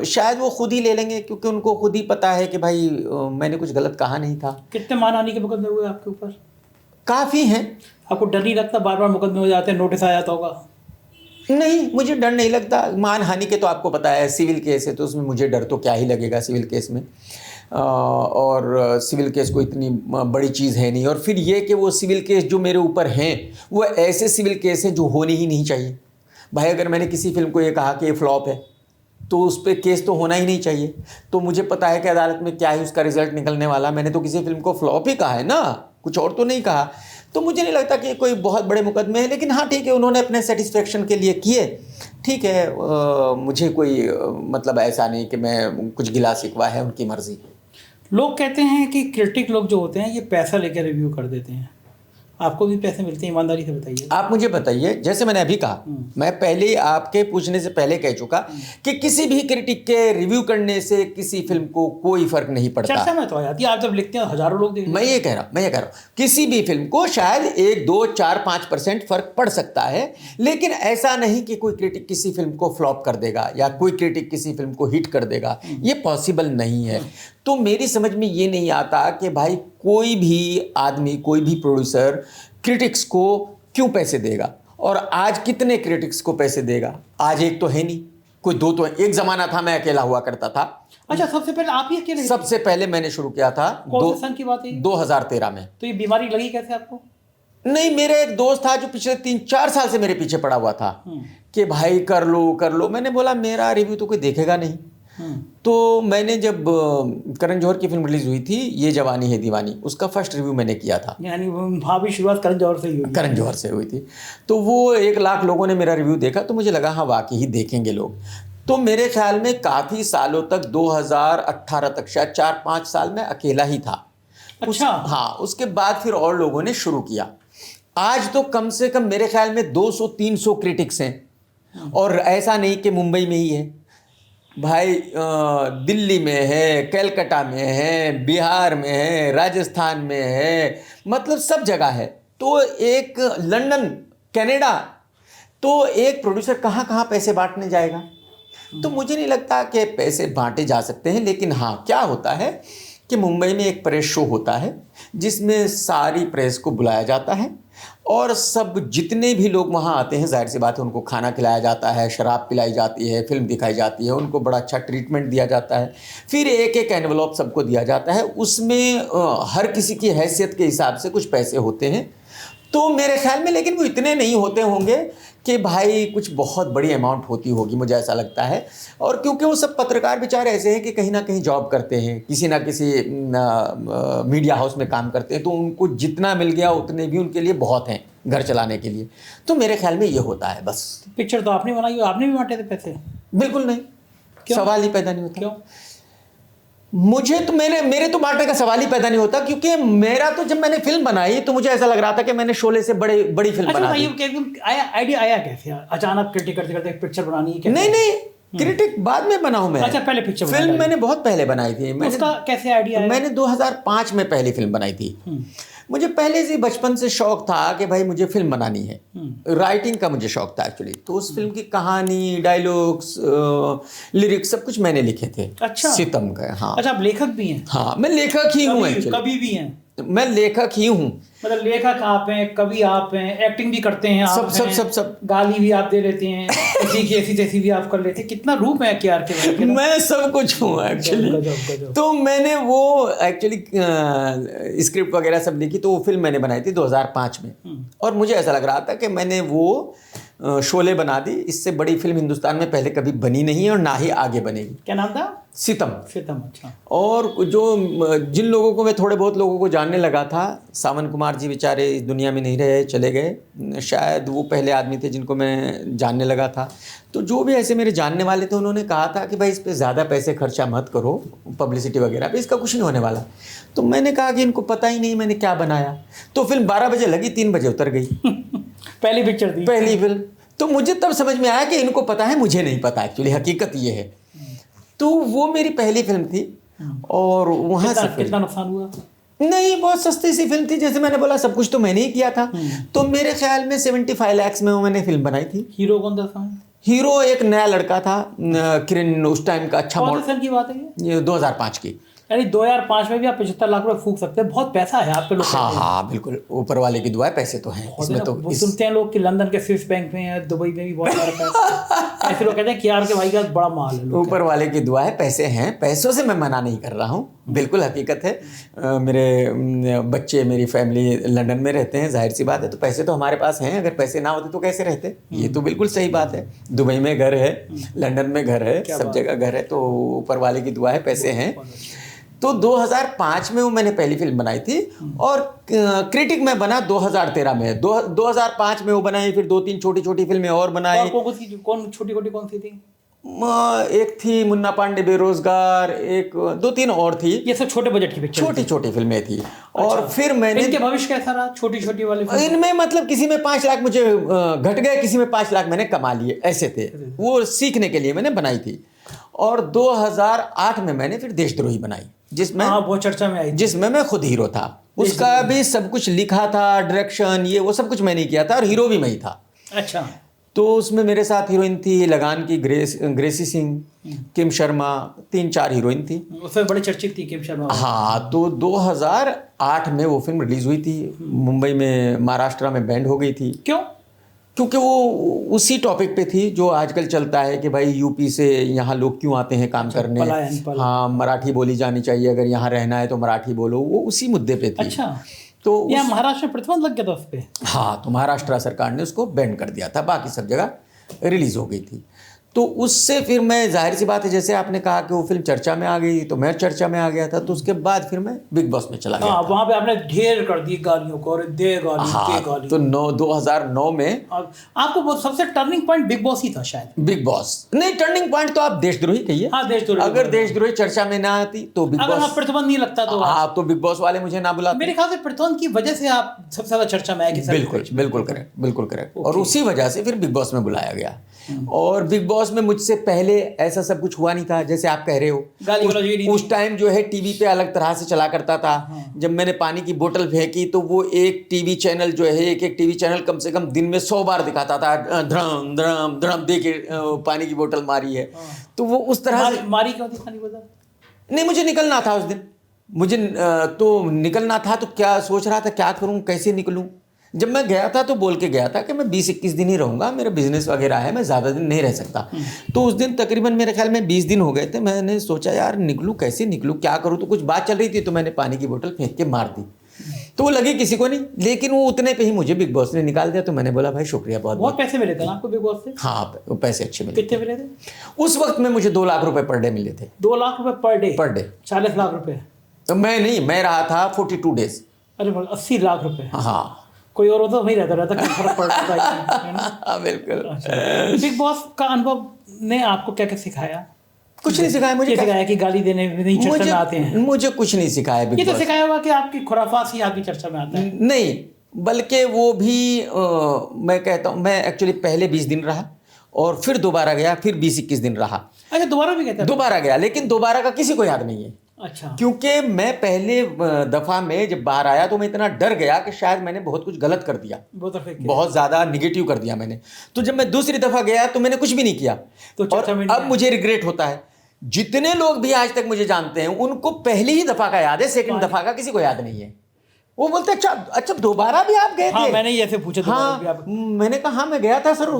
शायद वो खुद ही ले लेंगे, क्योंकि उनको खुद ही पता है कि भाई मैंने कुछ गलत कहा नहीं था। कितने मानहानि के मुकदमे हुए आपके ऊपर? काफ़ी हैं। आपको डर नहीं लगता बार बार मुकदमे हो जाते हैं, नोटिस आ जाता होगा? नहीं, मुझे डर नहीं लगता। मानहानि के तो आपको पता है सिविल केस है, तो उसमें मुझे डर तो क्या ही लगेगा सिविल केस में। और सिविल केस को इतनी बड़ी चीज़ है नहीं। और फिर ये कि वो सिविल केस जो मेरे ऊपर हैं वो ऐसे सिविल केस हैं जो होने ही नहीं चाहिए। भाई, अगर मैंने किसी फिल्म को ये कहा कि ये फ्लॉप है तो उस पर केस तो होना ही नहीं चाहिए। तो मुझे पता है कि अदालत में क्या ही उसका रिजल्ट निकलने वाला। मैंने तो किसी फिल्म को फ्लॉप ही कहा है ना, कुछ और तो नहीं कहा। तो मुझे नहीं लगता कि कोई बहुत बड़े मुकदमे हैं, लेकिन हाँ ठीक है, उन्होंने अपने सेटिस्फेक्शन के लिए किए, ठीक है। मुझे कोई मतलब ऐसा नहीं कि मैं कुछ गिला शिकवा है, उनकी मर्जी। लोग कहते हैं कि क्रिटिक लोग जो होते हैं ये पैसा लेकर रिव्यू कर देते हैं, आपको भी पैसे मिलते हैं? ईमानदारी से बताइए। आप मुझे बताइए, जैसे मैंने अभी कहा, मैं पहले आपके पूछने से पहले कह चुका कि किसी भी क्रिटिक के रिव्यू करने से किसी फिल्म को कोई फर्क नहीं पड़ता। चर्चा में तो आ जाती है, आप जब लिखते हैं हजारों लोग देखते हैं। मैं ये कह रहा हूँ किसी भी फिल्म को शायद 1, 2, 4, 5% फर्क पड़ सकता है, लेकिन ऐसा नहीं कि कोई क्रिटिक किसी फिल्म को फ्लॉप कर देगा या कोई क्रिटिक किसी फिल्म को हिट कर देगा, ये पॉसिबल नहीं है। तो मेरी समझ में ये नहीं आता कि भाई कोई भी आदमी, कोई भी प्रोड्यूसर क्रिटिक्स को क्यों पैसे देगा, और आज कितने क्रिटिक्स को पैसे देगा? आज एक तो है नहीं, कोई दो तो है। एक ज़माना था मैं अकेला हुआ करता था। अच्छा, सबसे पहले आप ही अकेले? सबसे पहले मैंने शुरू किया था कौन से सन की बात है? 2013 में। तो ये बीमारी लगी कैसे आपको? नहीं, मेरा एक दोस्त था जो पिछले 3-4 साल से मेरे पीछे पड़ा हुआ था कि भाई कर लो। मैंने बोला मेरा रिव्यू तो कोई देखेगा नहीं। तो मैंने जब करण जौहर की फिल्म रिलीज हुई थी, ये जवानी है दीवानी, उसका फर्स्ट रिव्यू मैंने किया था। यानी वहाँ भी शुरुआत करण जौहर से ही हुई? करण जौहर से हुई थी। तो वो 1 लाख लोगों ने मेरा रिव्यू देखा, तो मुझे लगा हाँ वाकई ही देखेंगे लोग। तो मेरे ख्याल में काफ़ी सालों तक 2018 तक, शायद 4-5 साल में अकेला ही था। अच्छा। हाँ, उसके बाद फिर और लोगों ने शुरू किया। आज तो कम से कम मेरे ख्याल में 200-300 क्रिटिक्स हैं, और ऐसा नहीं कि मुंबई में ही है भाई, दिल्ली में है, कलकत्ता में है, बिहार में है, राजस्थान में है, मतलब सब जगह है। तो एक लंदन, कनाडा, तो एक प्रोड्यूसर कहाँ कहाँ पैसे बांटने जाएगा? तो मुझे नहीं लगता कि पैसे बांटे जा सकते हैं। लेकिन हाँ, क्या होता है कि मुंबई में एक प्रेस शो होता है जिसमें सारी प्रेस को बुलाया जाता है, और सब जितने भी लोग वहाँ आते हैं, जाहिर सी बात है उनको खाना खिलाया जाता है, शराब पिलाई जाती है, फिल्म दिखाई जाती है, उनको बड़ा अच्छा ट्रीटमेंट दिया जाता है। फिर एक एक एनवलप सबको दिया जाता है, उसमें हर किसी की हैसियत के हिसाब से कुछ पैसे होते हैं। तो मेरे ख्याल में, लेकिन वो इतने नहीं होते होंगे कि भाई कुछ बहुत बड़ी अमाउंट होती होगी, मुझे ऐसा लगता है। और क्योंकि वो सब पत्रकार बेचारे ऐसे हैं कि कहीं ना कहीं जॉब करते हैं, किसी ना किसी मीडिया हाउस में काम करते हैं, तो उनको जितना मिल गया उतने भी उनके लिए बहुत हैं घर चलाने के लिए। तो मेरे ख्याल में ये होता है बस। पिक्चर तो आपने बनाई, आपने भी बांटे थे पैसे? बिल्कुल नहीं, सवाल ही पैदा नहीं होता। क्यों? मुझे तो मेरे तो बांटने का सवाल ही पैदा नहीं होता, क्योंकि मेरा तो जब मैंने फिल्म बनाई तो मुझे ऐसा लग रहा था कि मैंने शोले से बड़ी फिल्म बना दी। आइडिया आया कैसे? अचानक क्रिटिक करते करते एक पिक्चर बनानी है? नहीं, क्रिटिक बाद में बना हूं मैं। अच्छा, पहले पिक्चर फिल्म मैंने बहुत पहले बनाई थी। उसका कैसे आइडिया आया? मैंने 2005 में पहली फिल्म बनाई थी। मुझे पहले से बचपन से शौक था कि भाई मुझे फिल्म बनानी है। राइटिंग का मुझे शौक था एक्चुअली। तो उस फिल्म की कहानी, डायलॉग्स, लिरिक्स सब कुछ मैंने लिखे थे। अच्छा। सितम का। हाँ। अच्छा, आप लेखक भी हैं? हाँ, मैं लेखक ही हूँ एक्चुअली। कभी भी हैं? मैं लेखक ही हूँ। मतलब लेखक आप हैं, कवि आप हैं, एक्टिंग भी करते हैं आप, सब गाली भी आप दे लेते हैं, ऐसी की ऐसी तैसी भी आप कर लेते हैं। कितना रूप है क्या के? मैं सब कुछ हूँ एक्चुअली। तो मैंने वो एक्चुअली स्क्रिप्ट वगैरह सब लिखी, तो वो फिल्म मैंने बनाई थी 2005 में। और मुझे ऐसा लग रहा था कि मैंने वो शोले बना दी। इससे बड़ी फिल्म हिंदुस्तान में पहले कभी बनी नहीं है और ना ही आगे बनेगी। क्या नाम था? सितम। अच्छा। और जिन लोगों को मैं, थोड़े बहुत लोगों को जानने लगा था, सावन कुमार जी बेचारे इस दुनिया में नहीं रहे, चले गए। शायद वो पहले आदमी थे जिनको मैं जानने लगा था। तो जो भी ऐसे मेरे जानने वाले थे, उन्होंने कहा था कि भाई इस पर ज़्यादा पैसे खर्चा मत करो, पब्लिसिटी वगैरह पे, इसका कुछ नहीं होने वाला। तो मैंने कहा कि इनको पता ही नहीं मैंने क्या बनाया। तो फिल्म 12 बजे लगी, 3 बजे उतर गई। पहली पिक्चर थी, पहली फिल्म। तो मुझे तब समझ में आया कि इनको पता है, मुझे नहीं पता एक्चुअली, हकीकत ये है। तो वो मेरी पहली फिल्म थी। और वहाँ से कितना नुकसान हुआ? नहीं, बहुत सस्ती सी फिल्म थी। जैसे मैंने बोला, सब कुछ तो मैंने ही किया था। तो मेरे ख्याल में 75 लाख में वो मैंने फिल्म बनाई थी। हीरो कौन था? हीरो एक नया लड़का था, किरण, उस टाइम का अच्छा मॉडल। सन की बात है ये 2005 की। यानी 2005 में भी आप 75 लाख रुपए फूंक सकते हैं। बहुत पैसा है आप पे। हाँ, बिल्कुल। ऊपर वाले की दुआ है, पैसे तो हैं इसमें। तो सुनते हैं लोग कि लंदन के स्विस बैंक में है, दुबई में भी बहुत सारा पैसा। ऐसे लोग कहते हैं कि यार के भाई का बड़ा माल है। ऊपर वाले की दुआ है, पैसे हैं। पैसों से मैं मना नहीं कर रहा हूँ, बिल्कुल हकीकत है। मेरे बच्चे, मेरी फैमिली लंदन में रहते हैं, जाहिर सी बात है। तो पैसे तो हमारे पास हैं। अगर पैसे ना होते तो कैसे रहते? ये तो बिल्कुल सही बात है। दुबई में घर है, लंदन में घर है, सब जगह घर है। तो ऊपर वाले की दुआ है, पैसे हैं। तो 2005 में वो मैंने पहली फिल्म बनाई थी और क्रिटिक में बना 2013 में। 2005 में वो बनाई, फिर 2-3 छोटी छोटी फिल्में और बनाई। और कौन छोटी छोटी कौन सी थी? एक थी मुन्ना पांडे बेरोजगार, एक 2-3 और थी। ये सब छोटे बजट की पिक्चर, छोटी छोटी फिल्में थी। और फिर मैंने इनके भविष्य कैसा रहा छोटी छोटी वाले फिल्म? इनमें मतलब किसी में 5 लाख मुझे घट गए, किसी में 5 लाख मैंने कमा लिए, ऐसे थे। वो सीखने के लिए मैंने बनाई थी। और 2008 में मैंने फिर देशद्रोही बनाई, जिसमें बहुत चर्चा में आई थी, जिसमें मैं खुद हीरो था। उसका भी सब कुछ लिखा था, डायरेक्शन ये वो सब कुछ मैंने किया था और हीरो भी मैं ही था। अच्छा। तो उसमें मेरे साथ हीरोइन थी लगान की ग्रेसी सिंह, किम शर्मा, 3-4 हीरोइन थी। उसमें बड़ी चर्चित थी किम शर्मा। हाँ, तो 2008 में वो फिल्म रिलीज हुई थी। मुंबई में, महाराष्ट्र में बैंड हो गई थी। क्यों? क्योंकि वो उसी टॉपिक पे थी जो आजकल चलता है कि भाई यूपी से यहाँ लोग क्यों आते हैं काम करने। पलायन। हाँ, मराठी बोली जानी चाहिए, अगर यहाँ रहना है तो मराठी बोलो। वो उसी मुद्दे पे थी। अच्छा। तो यहाँ महाराष्ट्र में प्रतिबंध लग गया था उस पर? हाँ, तो महाराष्ट्र सरकार ने उसको बैन कर दिया था, बाकी सब जगह रिलीज हो गई थी। तो उससे फिर मैं, जाहिर सी बात है, जैसे आपने कहा कि वो फिल्म चर्चा में आ गई, तो मैं चर्चा में आ गया था। तो उसके बाद फिर मैं बिग बॉस में चला गया। हाँ, वहाँ पे आपने ढेर कर दी गालियों को, और दे गाली, हाँ, दे गाली। तो 2009 में आपको वो सबसे टर्निंग पॉइंट बिग बॉस ही था शायद। बिग बॉस नहीं, टर्निंग पॉइंट तो आप देशद्रोही कहिए। हाँ, देशद्रोही। अगर देशद्रोही चर्चा में ना आती तो बिग अगर बॉस, प्रतिबंध नहीं लगता तो आप तो बिग बॉस वाले मुझे ना बुलाते। मेरे ख्याल से प्रतिबंध की वजह से आप सबसे ज्यादा चर्चा में आए। बिल्कुल बिल्कुल करेक्ट, बिल्कुल करेक्ट। और उसी वजह से फिर बिग बॉस में बुलाया गया। और बिग बॉस में मुझसे पहले ऐसा सब कुछ हुआ नहीं था जैसे आप कह रहे हो। उस टाइम जो है टीवी पे अलग तरह से चला करता था। जब मैंने पानी की बोतल फेंकी तो वो एक टीवी चैनल जो है, एक टीवी चैनल कम से कम दिन में 100 बार दिखाता था, धड़म धड़म धड़म दे के पानी की बोतल मारी है। तो वो उस तरह से मारी क्यों थी पानी बोतल? नहीं, मुझे निकलना था उस दिन। मुझे तो निकलना था, तो क्या सोच रहा था क्या करूं, कैसे निकलूं। जब मैं गया था तो बोल के गया था कि मैं 20-21 दिन ही रहूँगा, मेरा बिजनेस वगैरह है, मैं ज़्यादा दिन नहीं रह सकता। तो उस दिन तकरीबन मेरे ख्याल में 20 दिन हो गए थे। मैंने सोचा यार निकलूँ कैसे, निकलूँ क्या करूँ। तो कुछ बात चल रही थी तो मैंने पानी की बोतल फेंक के मार दी। तो वो लगी किसी को नहीं, लेकिन वो उतने पे ही मुझे बिग बॉस ने निकाल दिया। तो मैंने बोला भाई शुक्रिया, बहुत बहुत पैसे मिले थे ना आपको बिग बॉस से? हाँ, पैसे अच्छे मिले। कितने मिले थे उस वक्त में? मुझे 2 लाख रुपए पर डे मिले थे। 2 लाख रुपए पर डे? 40 लाख रुपए? तो मैं नहीं, मैं रहा था 42 डेज। अरे 80 लाख रुपए? हाँ, कोई और तो नहीं रहता क्या फर्क पड़ रहा था? बिल्कुल। बिग बॉस का अनुभव ने आपको क्या क्या सिखाया? कुछ नहीं सिखाया मुझे। सिखाया कि गाली देने नहीं चर्चा में आते हैं? मुझे कुछ नहीं सिखाया। ये तो सिखाया होगा कि आपकी खुराफात ही आपकी चर्चा में आता है। नहीं, बल्कि वो भी मैं कहता हूँ, मैं एक्चुअली पहले 20 दिन रहा और फिर दोबारा गया, फिर 20-21 दिन रहा। अच्छा, दोबारा भी कहते हैं? दोबारा गया, लेकिन दोबारा का किसी को याद नहीं है। अच्छा। क्योंकि मैं पहले दफा में जब बाहर आया तो मैं इतना डर गया कि शायद मैंने बहुत कुछ गलत कर दिया, बहुत ज्यादा निगेटिव कर दिया मैंने। तो जब मैं दूसरी दफा गया तो मैंने कुछ भी नहीं किया। तो और अब मुझे रिग्रेट होता है। जितने लोग भी आज तक मुझे जानते हैं उनको पहली ही दफा का याद है, सेकंड दफा का किसी को याद नहीं है। वो बोलते अच्छा दोबारा भी आप गए थे? हाँ, मैंने ही ऐसे पूछा। हाँ, मैंने कहा हाँ मैं गया था सर,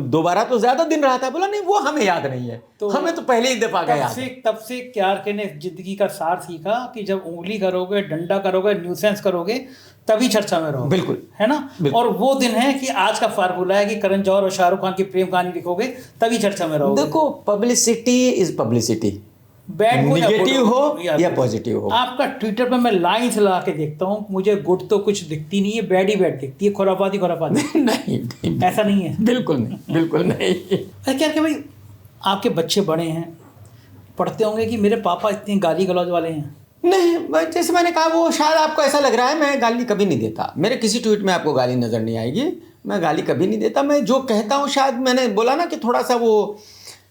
दोबारा तो ज्यादा दिन रहा था। बोला नहीं, वो हमें याद नहीं है, तो हमें तो पहले ही दफा का याद है। तब से KRK ने जिंदगी का सार सीखा कि जब उंगली करोगे, डंडा करोगे, न्यूसेंस करोगे, तभी चर्चा में रहोगे। बिल्कुल, है ना? और वो दिन है कि आज का फार्मूला है कि करण जौहर और शाहरुख खान की प्रेम कहानी लिखोगे तभी चर्चा में रहोगे। देखो, पब्लिसिटी इज पब्लिसिटी, नेगेटिव हो या पॉजिटिव हो। आपका ट्विटर पे मैं लाइन से लगा के देखता हूँ, मुझे गुड तो कुछ दिखती नहीं है, बैड ही बैड दिखती है, खुराफात ही खुराफात। नहीं, ऐसा नहीं है? बिल्कुल नहीं, बिल्कुल नहीं। अरे क्या भाई, आपके बच्चे बड़े हैं, पढ़ते होंगे कि मेरे पापा इतने गाली गलौज वाले हैं? नहीं, जैसे मैंने कहा, वो शायद आपको ऐसा लग रहा है, मैं गाली कभी नहीं देता। मेरे किसी ट्वीट में आपको गाली नजर नहीं आएगी, मैं गाली कभी नहीं देता। मैं जो कहता हूँ, शायद मैंने बोला ना कि थोड़ा सा वो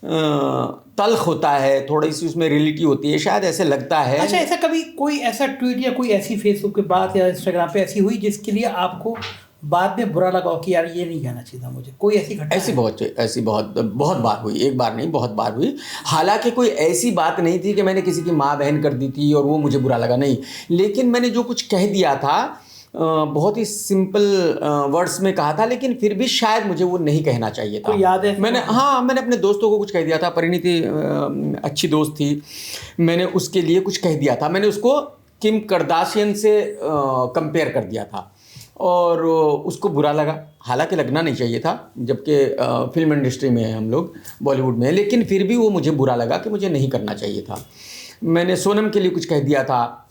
तल्ख होता है, थोड़ी सी उसमें रियलिटी होती है, शायद ऐसे लगता है। अच्छा, ऐसा कभी कोई ऐसा ट्वीट या कोई ऐसी फेसबुक पे बात या इंस्टाग्राम पे ऐसी हुई जिसके लिए आपको बाद में बुरा लगा कि यार ये नहीं कहना चाहिए था मुझे? कोई ऐसी घटना? ऐसी बहुत बार हुई, एक बार नहीं बहुत बार हुई। हालांकि कोई ऐसी बात नहीं थी कि मैंने किसी की माँ बहन कर दी थी और वो मुझे बुरा लगा, नहीं। लेकिन मैंने जो कुछ कह दिया था बहुत ही सिंपल वर्ड्स में कहा था, लेकिन फिर भी शायद मुझे वो नहीं कहना चाहिए था। तो याद है? मैंने अपने दोस्तों को कुछ कह दिया था। परिणीति अच्छी दोस्त थी, मैंने उसके लिए कुछ कह दिया था। मैंने उसको किम करदाशियन से कंपेयर कर दिया था और उसको बुरा लगा। हालांकि लगना नहीं चाहिए था, जबकि फिल्म इंडस्ट्री में हैं हम लोग, बॉलीवुड में, लेकिन फिर भी वो मुझे बुरा लगा कि मुझे नहीं करना चाहिए था। मैंने सोनम के लिए कुछ कह दिया था,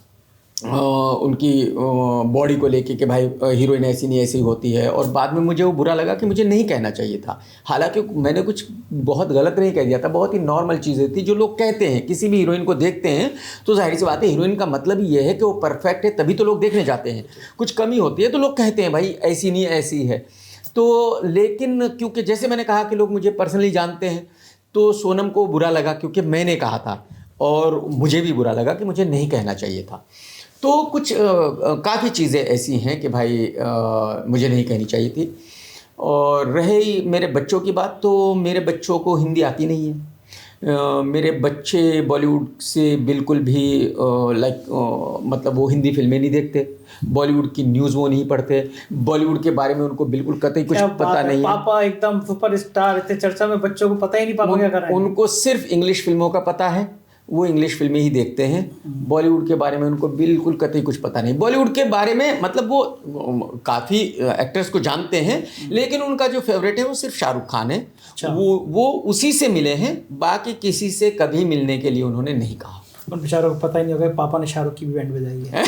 उनकी बॉडी को लेके कि भाई हीरोइन ऐसी नहीं ऐसी होती है, और बाद में मुझे वो बुरा लगा कि मुझे नहीं कहना चाहिए था। हालांकि मैंने कुछ बहुत गलत नहीं कह दिया था, बहुत ही नॉर्मल चीज़ें थी जो लोग कहते हैं। किसी भी हीरोइन को देखते हैं तो जाहिर सी बात है, हीरोइन का मतलब ये है कि वो परफेक्ट है तभी तो लोग देखने जाते हैं। कुछ कमी होती है तो लोग कहते हैं भाई ऐसी नहीं ऐसी है। तो लेकिन क्योंकि जैसे मैंने कहा कि लोग मुझे पर्सनली जानते हैं, तो सोनम को बुरा लगा क्योंकि मैंने कहा था, और मुझे भी बुरा लगा कि मुझे नहीं कहना चाहिए था। तो कुछ काफ़ी चीज़ें ऐसी हैं कि भाई मुझे नहीं कहनी चाहिए थी। और रहे मेरे बच्चों की बात, तो मेरे बच्चों को हिंदी आती नहीं है। मेरे बच्चे बॉलीवुड से बिल्कुल भी मतलब वो हिंदी फिल्में नहीं देखते, बॉलीवुड की न्यूज़ वो नहीं पढ़ते, बॉलीवुड के बारे में उनको बिल्कुल कतई कुछ पता नहीं है। पापा एकदम सुपरस्टार, इतने चर्चा में, बच्चों को पता ही नहीं पापा क्या कर रहे हैं। उनको सिर्फ इंग्लिश फिल्मों का पता है, वो इंग्लिश फिल्में ही देखते हैं। बॉलीवुड के बारे में उनको बिल्कुल कतई कुछ पता नहीं। बॉलीवुड के बारे में मतलब वो काफ़ी एक्टर्स को जानते हैं, लेकिन उनका जो फेवरेट है वो सिर्फ शाहरुख खान है। वो उसी से मिले हैं, बाकी किसी से कभी मिलने के लिए उन्होंने नहीं कहा। उन बेचारों को पता ही नहीं होगा पापा ने शाहरुख की भी बैंड बजाई है।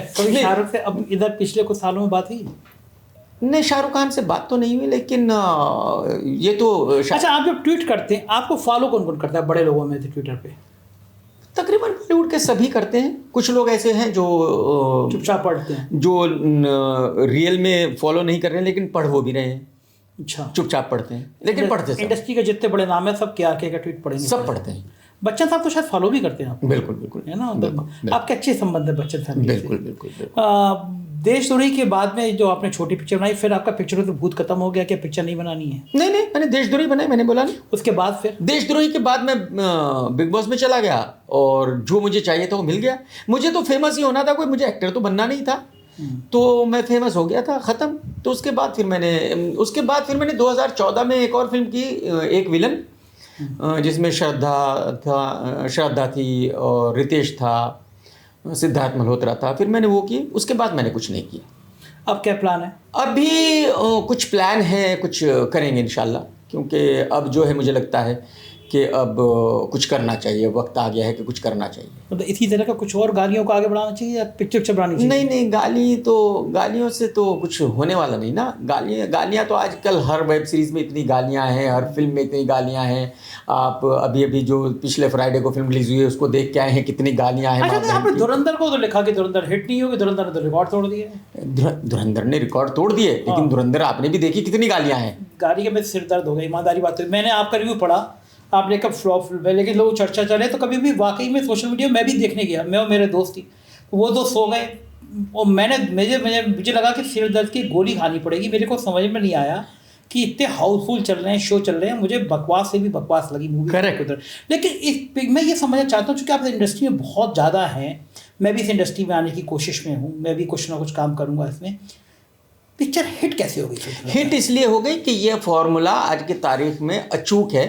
तो शाहरुख से अब इधर पिछले कुछ सालों में बात हुई? नहीं, शाहरुख खान से बात तो नहीं हुई, लेकिन ये तो अच्छा, आप जब ट्वीट करते हैं आपको फॉलो कौन कौन करता है बड़े लोगों में ट्विटर पे? तकरीबन बॉलीवुड के सभी करते हैं। कुछ लोग ऐसे हैं जो चुपचाप पढ़ते हैं, जो रियल में फॉलो नहीं कर रहे हैं लेकिन पढ़ वो भी रहे हैं। अच्छा, चुपचाप पढ़ते हैं लेकिन पढ़ते सब। इंडस्ट्री के जितने बड़े नाम है सब क्या का ट्वीट पढ़ेंगे, सब पढ़ते हैं। बच्चन साहब तो शायद फॉलो भी करते हैं आप? बिल्कुल बिल्कुल, है ना, आपके अच्छे संबंध है बच्चन साहब? बिल्कुल बिल्कुल। देशद्रोही के बाद में जो आपने छोटी पिक्चर बनाई, फिर आपका पिक्चर तो भूत खत्म हो गया कि पिक्चर नहीं बनानी है? नहीं, मैंने देशद्रोही बनाई, मैंने बोला नहीं। उसके बाद फिर देशद्रोही के बाद मैं बिग बॉस में चला गया, और जो मुझे चाहिए था वो मिल गया। मुझे तो फेमस ही होना था, कोई मुझे एक्टर तो बनना नहीं था, तो मैं फेमस हो गया था, ख़त्म। तो उसके बाद फिर मैंने 2014 में एक और फिल्म की, एक विलन, जिसमें श्रद्धा थी और रितेश था, सिद्धार्थ मल्होत्रा था। फिर मैंने वो की, उसके बाद मैंने कुछ नहीं किया। अब क्या प्लान है? अभी कुछ प्लान है, कुछ करेंगे इंशाल्लाह, क्योंकि अब जो है मुझे लगता है कि अब कुछ करना चाहिए, वक्त आ गया है कि कुछ करना चाहिए। मतलब इसी तरह का कुछ और गालियों को आगे बढ़ाना चाहिए या पिक्चर बनानी चाहिए? नहीं, गालियों से तो कुछ होने वाला नहीं ना। गालियाँ तो आजकल हर वेब सीरीज़ में इतनी गालियाँ हैं, हर फिल्म में इतनी गालियाँ हैं। आप अभी जो पिछले फ्राइडे को फिल्म रिलीज हुई है उसको देख के आए हैं, कितनी गालियाँ हैं। अच्छा, तो आपने धुरंधर को तो लिखा कि धुरंधर हिट नहीं होगी, धुरंधर ने तो रिकॉर्ड तोड़ दिए। धुरंधर ने रिकॉर्ड तोड़ दिए, लेकिन धुरंधर आपने भी देखी, कितनी गालियाँ हैं। गाली के में सिर दर्द हो गया, ईमानदारी बात है। मैंने आपका रिव्यू पढ़ा, आपने कब फ्लॉप फिल्म है, लेकिन लोग चर्चा चले तो कभी भी वाकई में सोशल मीडिया मैं भी देखने गया, मैं और मेरे दोस्त ही, वो दोस्त सो गए और मुझे लगा कि सिर दर्द की गोली खानी पड़ेगी। मेरे को समझ में नहीं आया कि इतने हाउसफुल चल रहे हैं, शो चल रहे हैं, मुझे बकवास से भी बकवास लगी मूवी। करेक्ट उधर, लेकिन मैं ये समझना चाहता हूँ, चूँकि आप इंडस्ट्री में बहुत ज़्यादा हैं, मैं भी इस इंडस्ट्री में आने की कोशिश में हूँ, मैं भी कुछ ना कुछ काम करूँगा इसमें। पिक्चर हिट कैसे हो गई? हिट इसलिए हो गई कि यह फॉर्मूला आज की तारीख में अचूक है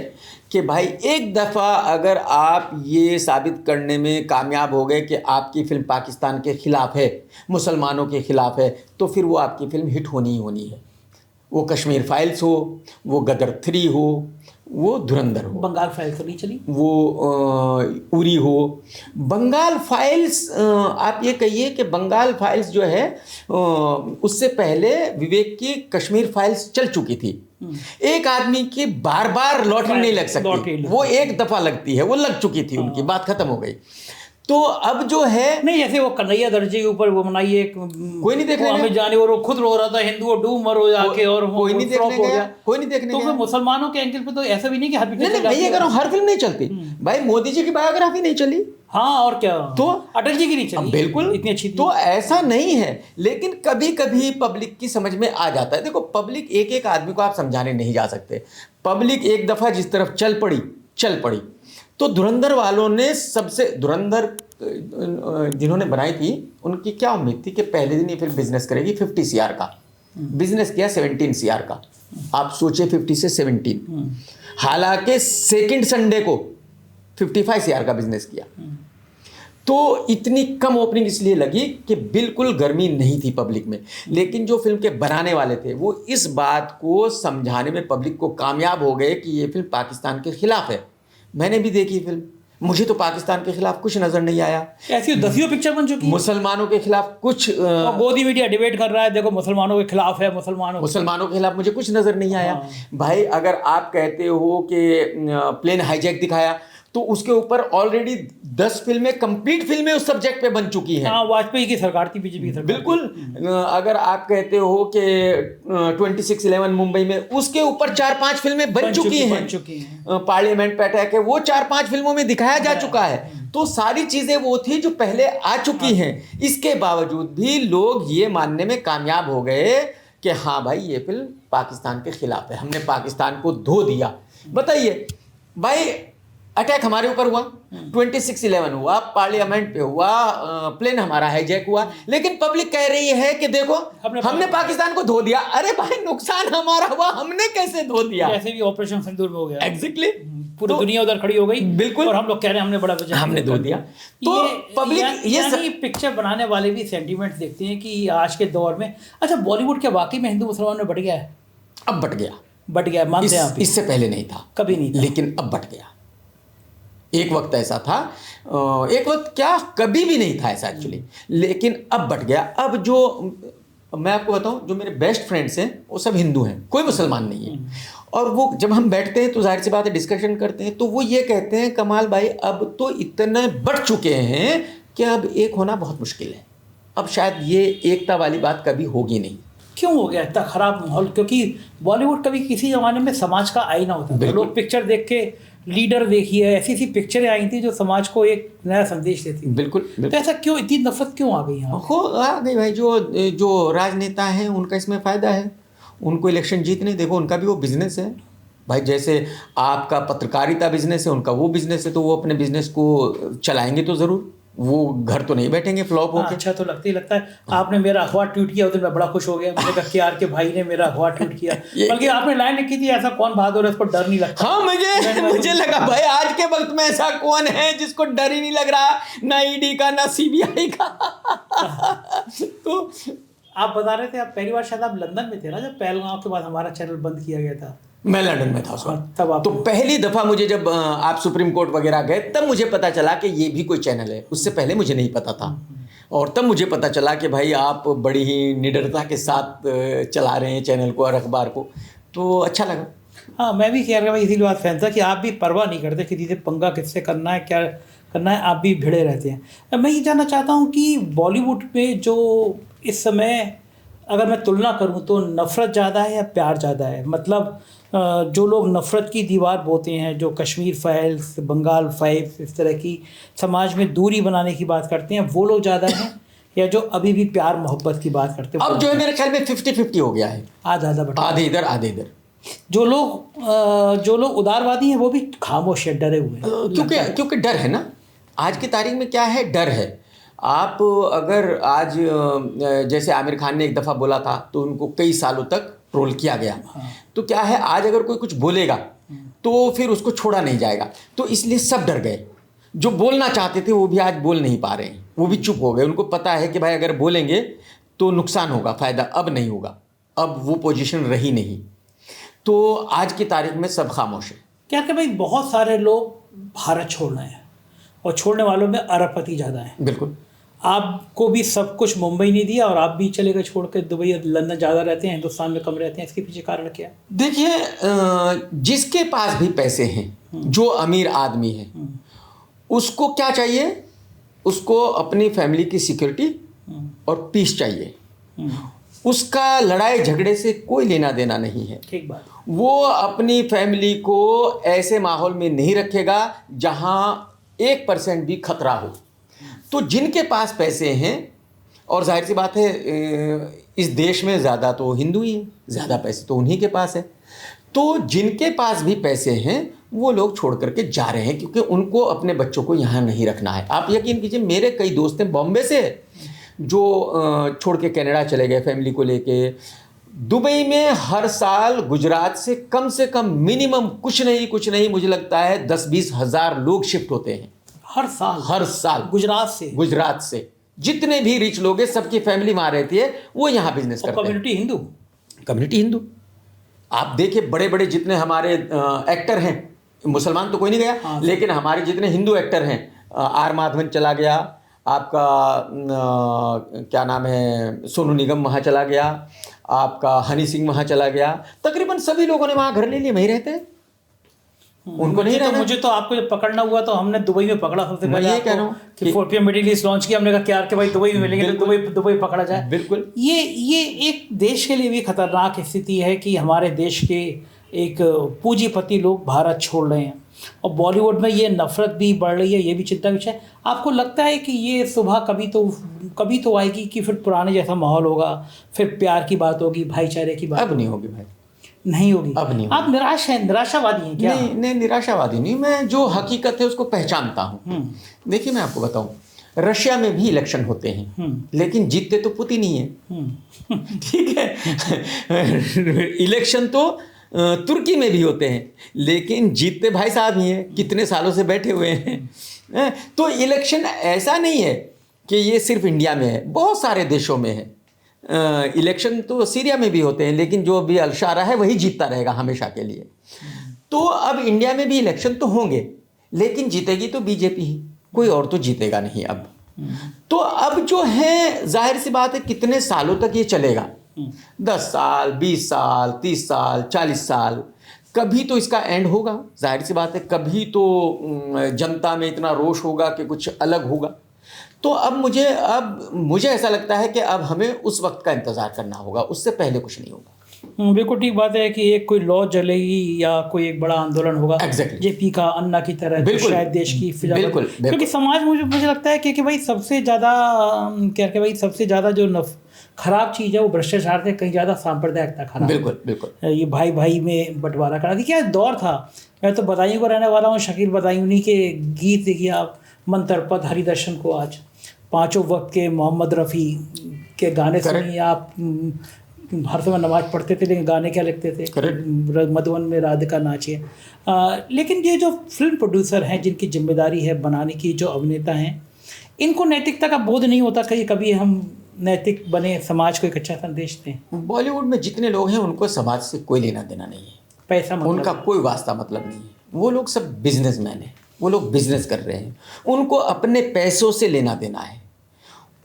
कि भाई एक दफ़ा अगर आप ये साबित करने में कामयाब हो गए कि आपकी फ़िल्म पाकिस्तान के ख़िलाफ़ है, मुसलमानों के ख़िलाफ़ है, तो फिर वो आपकी फ़िल्म हिट होनी ही होनी है। वो कश्मीर फाइल्स हो, वो गदर 3 हो, वो धुरंधर हो। बंगाल फाइल्स तो नहीं चली? वो उरी हो। बंगाल फाइल्स, आप ये कहिए कि बंगाल फाइल्स जो है उससे पहले विवेक की कश्मीर फाइल्स चल चुकी थी। एक आदमी की बार बार लॉटरी नहीं लग सकती, वो एक दफ़ा लगती है, वो लग चुकी थी, उनकी बात ख़त्म हो गई। तो अब जो है नहीं, जैसे वो कन्हैया दर्जी के ऊपर वो बनाइए, कोई नहीं देखने हमें जाने, और वो खुद रो रहा था, हिंदू डूब मरो जाके, और कोई नहीं देखने गया, कोई नहीं देखने तो गया। मुसलमानों के एंगल पे तो ऐसा भी नहीं कि हर पिक्चर नहीं, ये करो, हर फिल्म नहीं चलती भाई। मोदी जी की बायोग्राफी नहीं चली, हाँ, और क्या, तो अटल जी की नहीं चली, बिल्कुल इतनी अच्छी थी। तो ऐसा नहीं है, लेकिन कभी कभी पब्लिक की समझ में आ जाता है। देखो, पब्लिक एक आदमी को आप समझाने नहीं जा सकते। पब्लिक एक दफ़ा जिस तरफ चल पड़ी। तो धुरंधर वालों ने धुरंधर जिन्होंने बनाई थी, उनकी क्या उम्मीद थी कि पहले दिन ये फिल्म बिजनेस करेगी 50 CR का। बिजनेस किया 17 CR का। आप सोचिए, 50 से 17, हालांकि सेकंड संडे को 55 CR का बिजनेस किया। तो इतनी कम ओपनिंग इसलिए लगी कि बिल्कुल गर्मी नहीं थी पब्लिक में। लेकिन जो फिल्म के बनाने वाले थे वो इस बात को समझाने में पब्लिक को कामयाब हो गए कि ये फिल्म पाकिस्तान के खिलाफ है। मैंने भी देखी फिल्म, मुझे तो पाकिस्तान के खिलाफ कुछ नजर नहीं आया। ऐसी 10 पिक्चर बन चुकी है। मुसलमानों के खिलाफ कुछ और गोदी मीडिया डिबेट कर रहा है, देखो मुसलमानों के खिलाफ है, मुसलमानों के खिलाफ मुझे कुछ नजर नहीं आया। भाई अगर आप कहते हो कि प्लेन हाईजैक दिखाया, तो उसके ऊपर ऑलरेडी 10 फिल्में, कंप्लीट फिल्में उस सब्जेक्ट पे बन चुकी हैं। हाँ, वाजपेयी की सरकार थी, बीजेपी की सरकार। बिल्कुल। अगर आप कहते हो कि 26/11 मुंबई में, उसके ऊपर 4-5 फिल्में बन चुकी हैं। पार्लियामेंट पे अटैक है, वो 4-5 फिल्मों में दिखाया जा चुका है। तो सारी चीजें वो थी जो पहले आ चुकी हैं। इसके बावजूद भी लोग ये मानने में कामयाब हो गए कि हाँ भाई ये फिल्म पाकिस्तान के खिलाफ है, हमने पाकिस्तान को धो दिया। बताइए भाई, अटैक हमारे ऊपर हुआ, 26/11 हुआ, पार्लियामेंट पे हुआ, प्लेन हमारा हाईजैक हुआ, लेकिन पब्लिक कह रही है कि देखो हमने पाकिस्तान को धो दिया। अरे भाई, नुकसान हमारा हुआ, हमने कैसे धो दिया? जैसे भी ऑपरेशन सिंदूर में हो गया। एग्जैक्टली। पूरी दुनिया उधर खड़ी हो गई। बिल्कुल। और हम लोग कह रहे हैं हमने बड़ा वजह हमने धो दिया। तो पब्लिक ये पिक्चर बनाने वाले भी सेंटीमेंट देखते हैं कि आज के दौर में, अच्छा बॉलीवुड के वाकई में हिंदू मुसलमान में बढ़ गया है? अब बढ़ गया, मानते हैं आप? इससे पहले नहीं था, कभी नहीं था, लेकिन अब बढ़ गया। एक वक्त ऐसा था, एक वक्त क्या, कभी भी नहीं था ऐसा एक्चुअली, लेकिन अब बढ़ गया। अब जो मैं आपको बताऊं, जो मेरे बेस्ट फ्रेंड्स हैं वो सब हिंदू हैं, कोई मुसलमान नहीं है। और वो जब हम बैठते हैं तो जाहिर सी बात है डिस्कशन करते हैं, तो वो ये कहते हैं कमाल भाई अब तो इतने बढ़ चुके हैं कि अब एक होना बहुत मुश्किल है। अब शायद ये एकता वाली बात कभी होगी नहीं। क्यों हो गया इतना खराब माहौल? क्योंकि बॉलीवुड कभी किसी जमाने में समाज का आईना होता था। लोग पिक्चर देख के, लीडर देखिए, ऐसी पिक्चरें आई थी जो समाज को एक नया संदेश देती। बिल्कुल। तो ऐसा क्यों, इतनी नफरत क्यों आ गई यहाँ? आ गई भाई, जो राजनेता हैं उनका इसमें फ़ायदा है, उनको इलेक्शन जीतने, देखो उनका भी वो बिजनेस है भाई। जैसे आपका पत्रकारिता बिजनेस है, उनका वो बिजनेस है, तो वो अपने बिजनेस को चलाएंगे तो ज़रूर, वो घर तो नहीं बैठेंगे फ्लॉप होकर। अच्छा तो लगता है। आपने मेरा अखबार ट्वीट किया, उस दिन मैं बड़ा खुश हो गया। मैंने कहा कि यार के भाई ने मेरा अखबार ट्वीट किया। बल्कि आपने लाइन लिखी थी, ऐसा कौन बहादुर है इसको डर नहीं लगता। हाँ, मुझे लगा भाई आज के वक्त में ऐसा कौन है जिसको डर ही नहीं लग रहा, ना ईडी का ना सीबीआई का। तो आप बता रहे थे, आप पहली बार शायद आप लंदन में थे ना, जब पहलगांव के बाद हमारा चैनल बंद किया गया था। मैं लंदन में था उस वक्त। तब आप तो पहली दफ़ा मुझे जब आप सुप्रीम कोर्ट वगैरह गए, तब मुझे पता चला कि ये भी कोई चैनल है। उससे पहले मुझे नहीं पता था। और तब मुझे पता चला कि भाई आप बड़ी ही निडरता के साथ चला रहे हैं चैनल को और अखबार को, तो अच्छा लगा। हाँ, मैं भी कह रहा भाई, इसीलिए बात फैन था कि आप भी परवाह नहीं करते किसी से पंगा किससे करना है, क्या करना है, आप भी भिड़े रहते हैं। मैं ये जानना चाहता हूँ कि बॉलीवुड में जो इस समय, अगर मैं तुलना करूँ तो नफ़रत ज़्यादा है या प्यार ज़्यादा है? मतलब जो लोग नफ़रत की दीवार बोते हैं, जो कश्मीर फाइल्स, बंगाल फाइल्स, इस तरह की समाज में दूरी बनाने की बात करते हैं, वो लोग ज़्यादा हैं, या जो अभी भी प्यार मोहब्बत की बात करते हैं? अब जो है मेरे ख्याल में 50-50 हो गया है, आधे इधर आधे इधर। जो लोग उदारवादी हैं वो भी खामोश है, डरे हुए हैं। क्योंकि डर है ना। आज की तारीख में क्या है, डर है। आप अगर आज जैसे आमिर खान ने एक दफ़ा बोला था तो उनको कई सालों तक ट्रोल किया गया। तो क्या है, आज अगर कोई कुछ बोलेगा तो फिर उसको छोड़ा नहीं जाएगा, तो इसलिए सब डर गए। जो बोलना चाहते थे वो भी आज बोल नहीं पा रहे हैं, वो भी चुप हो गए। उनको पता है कि भाई अगर बोलेंगे तो नुकसान होगा, फ़ायदा अब नहीं होगा। अब वो पोजीशन रही नहीं, तो आज की तारीख में सब खामोश है। क्या कि भाई बहुत सारे लोग भारत छोड़ रहे हैं, और छोड़ने वालों में अरबपति ज़्यादा है। बिल्कुल। आपको भी सब कुछ मुंबई नहीं दिया, और आप भी चले गए छोड़ के दुबई, लंदन ज़्यादा रहते हैं, हिंदुस्तान में कम रहते हैं। इसके पीछे कारण क्या है? देखिए, जिसके पास भी पैसे हैं, जो अमीर आदमी है, उसको क्या चाहिए? उसको अपनी फैमिली की सिक्योरिटी और पीस चाहिए। उसका लड़ाई झगड़े से कोई लेना देना नहीं है। ठीक बात। वो अपनी फैमिली को ऐसे माहौल में नहीं रखेगा जहां 1% भी खतरा हो। तो जिनके पास पैसे हैं, और जाहिर सी बात है इस देश में ज़्यादा तो हिंदू ही हैं, ज़्यादा पैसे तो उन्हीं के पास है, तो जिनके पास भी पैसे हैं वो लोग छोड़ करके जा रहे हैं, क्योंकि उनको अपने बच्चों को यहाँ नहीं रखना है। आप यकीन कीजिए, मेरे कई दोस्त हैं बॉम्बे से जो छोड़ के कनाडा चले गए फैमिली को लेके। दुबई में हर साल गुजरात से कम मिनिमम कुछ नहीं मुझे लगता है 10-20 हज़ार लोग शिफ्ट होते हैं हर साल गुजरात से जितने भी रिच लोग हैं, सबकी फैमिली वहाँ रहती है, वो यहाँ बिजनेस करते हैं। कम्युनिटी हिंदू। आप देखिए, बड़े बड़े जितने हमारे एक्टर हैं, मुसलमान तो कोई नहीं गया, हाँ। लेकिन हमारे जितने हिंदू एक्टर हैं, आर माधवन चला गया, आपका क्या नाम है, सोनू निगम वहाँ चला गया, आपका हनी सिंह वहाँ चला गया, तकरीबन सभी लोगों ने वहाँ घर ले लिए, वहीं रहते हैं, उनको नहीं रहना। मुझे तो आपको जब पकड़ना हुआ तो हमने दुबई में पकड़ा सबसे मैं पहले ये कह रहा हूँ कि 4PM मिडिल ईस्ट लॉन्च किया, हमने कहा क्या कि भाई दुबई में मिलेंगे तो दुबई पकड़ा जाए। बिल्कुल। ये एक देश के लिए भी खतरनाक स्थिति है कि हमारे देश के एक पूंजीपति लोग भारत छोड़ रहे हैं और बॉलीवुड में ये नफरत भी बढ़ रही है, ये भी चिंता विषय है। आपको लगता है कि ये सुबह कभी तो आएगी कि फिर पुराने जैसा माहौल होगा, फिर प्यार की बात होगी, भाईचारे की बात? अब नहीं होगी भाई, नहीं होगी। अब नहीं होगी। आप निराशावादी हैं क्या? नहीं, निराशावादी नहीं, मैं जो हकीकत है उसको पहचानता हूँ। देखिए मैं आपको बताऊँ, रशिया में भी इलेक्शन होते हैं, लेकिन जीतते तो पुतिन ही है। ठीक है। इलेक्शन तो तुर्की में भी होते हैं, लेकिन जीतते भाई साहब ही हैं, कितने सालों से बैठे हुए हैं। तो इलेक्शन ऐसा नहीं है कि ये सिर्फ इंडिया में है, बहुत सारे देशों में है। इलेक्शन तो सीरिया में भी होते हैं, लेकिन जो भी अल-शारा है वही जीतता रहेगा हमेशा के लिए। तो अब इंडिया में भी इलेक्शन तो होंगे, लेकिन जीतेगी तो बीजेपी ही, कोई और तो जीतेगा नहीं अब। तो अब जो है, जाहिर सी बात है, कितने सालों तक ये चलेगा? 10 साल, 20 साल, 30 साल, 40 साल, कभी तो इसका एंड होगा। जाहिर सी बात है, कभी तो जनता में इतना रोष होगा कि कुछ अलग होगा। तो अब मुझे ऐसा लगता है कि अब हमें उस वक्त का इंतज़ार करना होगा, उससे पहले कुछ नहीं होगा। बिल्कुल ठीक बात है कि एक कोई लॉ जलेगी या कोई एक बड़ा आंदोलन होगा। Exactly. जेपी का अन्ना की तरह, तो शायद देश की फिजा। बिल्कुल। क्योंकि समाज मुझे लगता है कि भाई सबसे ज़्यादा जो खराब चीज़ है वो भ्रष्टाचार से कहीं ज़्यादा सांप्रदायिकता खराब। बिल्कुल। ये भाई में बंटवारा करा दी, क्या दौर था। मैं तो बदायूं को रहने वाला हूँ, शकील बदायूं, उन्हीं के गीत देखिए आप, मन तड़पत हरिदर्शन को आज, पाँचों वक्त के मोहम्मद रफ़ी के गाने सुनिए आप। हर समय नमाज पढ़ते थे, लेकिन गाने क्या लिखते थे? मधुबन में राधिका नाचे। लेकिन ये जो फिल्म प्रोड्यूसर हैं, जिनकी जिम्मेदारी है बनाने की, जो अभिनेता हैं, इनको नैतिकता का बोध नहीं होता कि कभी हम नैतिक बने, समाज को एक अच्छा संदेश दें। बॉलीवुड में जितने लोग हैं उनको समाज से कोई लेना देना नहीं है, पैसा मतलब उनका कोई वास्ता मतलब नहीं है। वो लोग सब बिजनेसमैन हैं, वो लोग बिजनेस कर रहे हैं, उनको अपने पैसों से लेना देना है।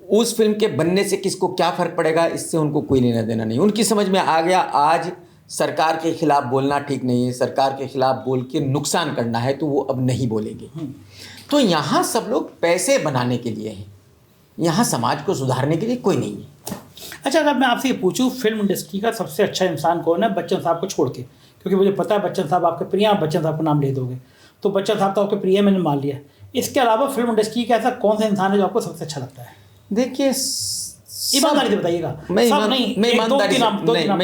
उस फिल्म के बनने से किसको क्या फ़र्क पड़ेगा, इससे उनको कोई लेना देना नहीं। उनकी समझ में आ गया आज सरकार के खिलाफ बोलना ठीक नहीं है, सरकार के खिलाफ बोल के नुकसान करना है, तो वो अब नहीं बोलेंगे। तो यहाँ सब लोग पैसे बनाने के लिए हैं, यहाँ समाज को सुधारने के लिए कोई नहीं है। अच्छा, अगर मैं आपसे ये पूछूं, फिल्म इंडस्ट्री का सबसे अच्छा इंसान कौन है बच्चन साहब को छोड़ के? क्योंकि मुझे पता है बच्चन साहब आपके प्रिय, आप बच्चन साहब का नाम ले दोगे, तो बच्चन साहब तो आपके प्रिय, मैंने मान लिया। इसके अलावा फिल्म इंडस्ट्री का ऐसा कौन सा इंसान है जो आपको सबसे अच्छा लगता है? देखिए, ईमानदारी से बताइएगा। मैं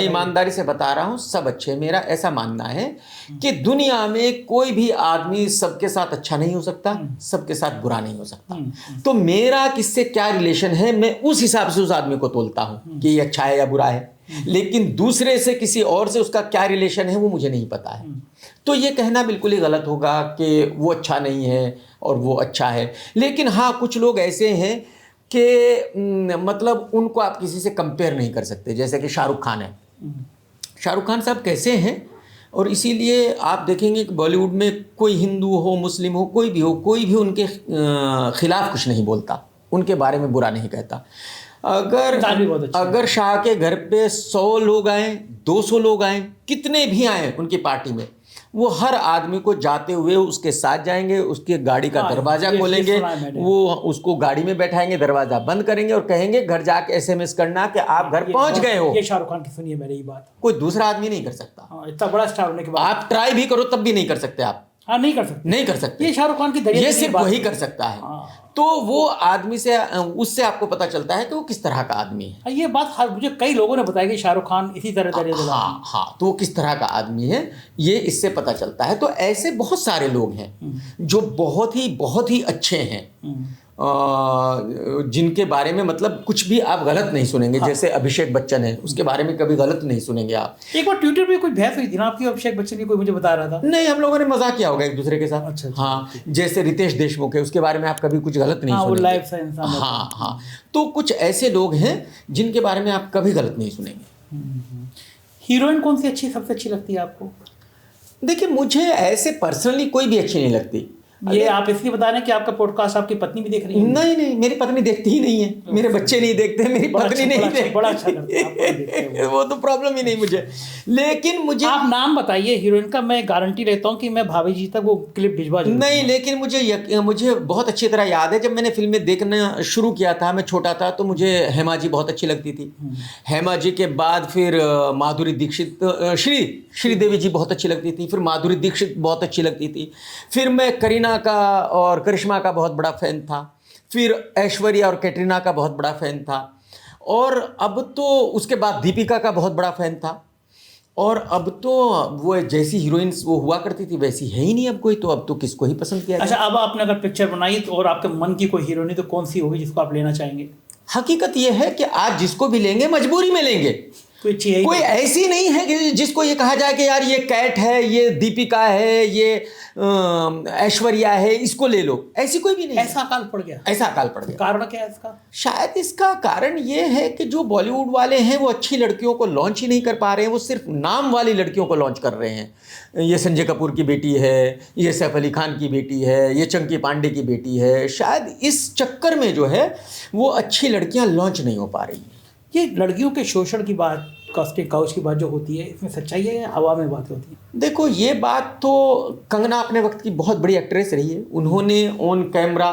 ईमानदारी से बता रहा हूँ, सब अच्छे। मेरा ऐसा मानना है कि दुनिया में कोई भी आदमी सबके साथ अच्छा नहीं हो सकता, सबके साथ बुरा नहीं हो सकता। तो मेरा किससे क्या रिलेशन है, मैं उस हिसाब से उस आदमी को तोलता हूँ कि ये अच्छा है या बुरा है। लेकिन दूसरे से, किसी और से उसका क्या रिलेशन है वो मुझे नहीं पता है। तो ये कहना बिल्कुल ही गलत होगा कि वो अच्छा नहीं है और वो अच्छा है। लेकिन हाँ, कुछ लोग ऐसे हैं कि मतलब उनको आप किसी से कंपेयर नहीं कर सकते। जैसे कि शाहरुख खान है, शाहरुख खान साहब कैसे हैं, और इसीलिए आप देखेंगे कि बॉलीवुड में कोई हिंदू हो, मुस्लिम हो, कोई भी हो, कोई भी उनके खिलाफ कुछ नहीं बोलता, उनके बारे में बुरा नहीं कहता। अगर शाह के घर पे 100 लोग आए, 200 लोग आए, कितने भी आए उनकी पार्टी में, वो हर आदमी को जाते हुए उसके साथ जाएंगे, उसके गाड़ी का दरवाज़ा खोलेंगे, वो उसको गाड़ी में बैठाएंगे, दरवाज़ा बंद करेंगे और कहेंगे घर जाके SMS करना कि आप घर पहुंच गए हो। ये शाहरुख खान की सुनिए मेरी ये बात, कोई दूसरा आदमी नहीं कर सकता। इतना बड़ा स्टार होने के बाद आप ट्राई भी करो तब भी नहीं कर सकते आप। हाँ, नहीं कर सकते। ये शाहरुख खान की दरिया, ये सिर्फ वही कर सकता है। तो वो आदमी से, उससे आपको पता चलता है कि वो किस तरह का आदमी है। ये बात मुझे कई लोगों ने बताया कि शाहरुख खान इसी तरह दरिया। हाँ, तो वो किस तरह का आदमी है ये इससे पता चलता है। तो ऐसे बहुत सारे लोग हैं जो बहुत ही अच्छे हैं, जिनके बारे में मतलब कुछ भी आप गलत नहीं सुनेंगे। जैसे अभिषेक बच्चन है, उसके बारे में कभी गलत नहीं सुनेंगे आप। एक बार ट्विटर पे कोई बहस हुई थी ना आपकी अभिषेक बच्चन की, कोई मुझे बता रहा था। नहीं, हम लोगों ने मजाक किया होगा एक दूसरे के साथ। अच्छा। हाँ, जैसे रितेश देशमुख है, उसके बारे में आप कभी कुछ गलत नहीं सुनेंगे। लाइव सा इंसान। हाँ, तो कुछ ऐसे लोग हैं जिनके बारे में आप कभी गलत नहीं सुनेंगे। हीरोइन कौन सी सबसे अच्छी लगती है आपको? देखिए, मुझे ऐसे पर्सनली कोई भी अच्छी नहीं लगती। ये आप इसलिए बता रहे हैं कि आपका पॉडकास्ट आपकी पत्नी भी देख रही है? नहीं नहीं, मेरी पत्नी देखती ही नहीं है, मेरे बच्चे नहीं देखते, मेरी पत्नी नहीं देखती। बड़ा अच्छा करते हैं, आपको देखते हैं वो तो प्रॉब्लम ही नहीं मुझे। लेकिन मुझे आप नाम बताइए हीरोइन का, मैं गारंटी लेता हूँ कि मैं भाभी जी तक वो क्लिप भिजवा दूंगा। नहीं, लेकिन मुझे बहुत अच्छी तरह याद है, जब मैंने फिल्में देखना शुरू किया था, मैं छोटा था, तो मुझे हेमा जी बहुत अच्छी लगती थी। हेमा जी के बाद फिर माधुरी दीक्षित, श्रीदेवी जी बहुत अच्छी लगती थी, फिर माधुरी दीक्षित बहुत अच्छी लगती थी, फिर मैं करीना का और करिश्मा का बहुत बड़ा फ़ैन था, फिर ऐश्वर्या और कैटरीना का बहुत बड़ा फ़ैन था, और अब तो उसके बाद दीपिका का बहुत बड़ा फ़ैन था, और अब तो वो जैसी हीरोइंस वो हुआ करती थी वैसी है ही नहीं अब कोई, तो अब तो किसको ही पसंद किया अच्छा, अब आपने अगर पिक्चर बनाई तो और आपके मन की कोई हीरोइन तो कौन सी होगी जिसको आप लेना चाहेंगे? हकीकत ये है कि आज जिसको भी लेंगे मजबूरी में लेंगे, कोई ऐसी नहीं है कि जिसको ये कहा जाए कि यार ये कैट है, ये दीपिका है, ये ऐश्वर्या है, इसको ले लो, ऐसी कोई भी नहीं। ऐसा अकाल पड़ गया? ऐसा अकाल पड़ गया। कारण क्या है इसका? शायद इसका कारण ये है कि जो बॉलीवुड वाले हैं वो अच्छी लड़कियों को लॉन्च ही नहीं कर पा रहे हैं, वो सिर्फ नाम वाली लड़कियों को लॉन्च कर रहे हैं। ये संजय कपूर की बेटी है, ये सैफ अली खान की बेटी है, ये चंकी पांडे की बेटी है, शायद इस चक्कर में जो है वो अच्छी लड़कियां लॉन्च नहीं हो पा रही हैं। ये लड़कियों के शोषण की बात, कास्टिंग काउच की बात जो होती है, इसमें सच्चाई है या हवा में बातें होती है? देखो, ये बात तो कंगना अपने वक्त की बहुत बड़ी एक्ट्रेस रही है, उन्होंने on camera,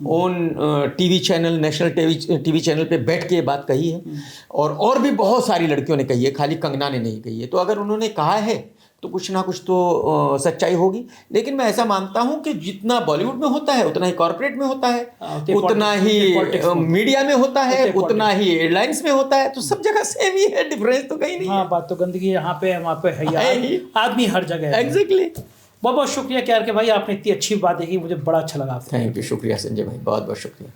on TV channel, national TV channel पे बैठ के ये बात कही है, और भी बहुत सारी लड़कियों ने कही है, खाली कंगना ने नहीं कही है। तो अगर उन्होंने कहा है तो कुछ ना कुछ तो सच्चाई होगी। लेकिन मैं ऐसा मानता हूं कि जितना बॉलीवुड में होता है उतना ही कॉर्पोरेट में होता है, उतना ही मीडिया में होता है, उतना ही एयरलाइंस में होता है, तो सब जगह सेम ही है, डिफरेंस तो कहीं नहीं है। हाँ, बात तो गंदगी यहाँ पे वहाँ पे है ही, आदमी हर जगह है। एग्जैक्टली। बहुत बहुत शुक्रिया केआर के भाई, आपने इतनी अच्छी बात देखी, मुझे बड़ा अच्छा लगा आपसे। थैंक यू, शुक्रिया संजय भाई, बहुत बहुत शुक्रिया।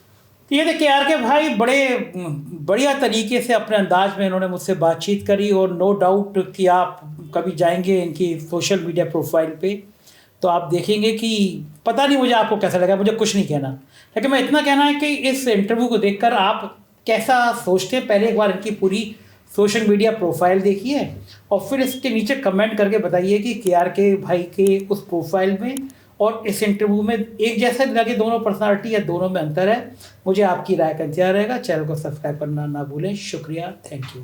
ये थे केआर के भाई, बड़े बढ़िया तरीके से अपने अंदाज में इन्होंने मुझसे बातचीत करी, और नो डाउट कि आप कभी जाएंगे इनकी सोशल मीडिया प्रोफाइल पे तो आप देखेंगे कि पता नहीं मुझे आपको कैसा लगा, मुझे कुछ नहीं कहना, लेकिन मैं इतना कहना है कि इस इंटरव्यू को देखकर आप कैसा सोचते हैं, पहले एक बार इनकी पूरी सोशल मीडिया प्रोफाइल देखिए और फिर इसके नीचे कमेंट करके बताइए कि केआर के भाई के उस प्रोफाइल में और इस इंटरव्यू में एक जैसा लगे दोनों पर्सनालिटी या दोनों में अंतर है। मुझे आपकी राय का इंतजार रहेगा। चैनल को सब्सक्राइब करना ना भूलें। शुक्रिया, थैंक यू।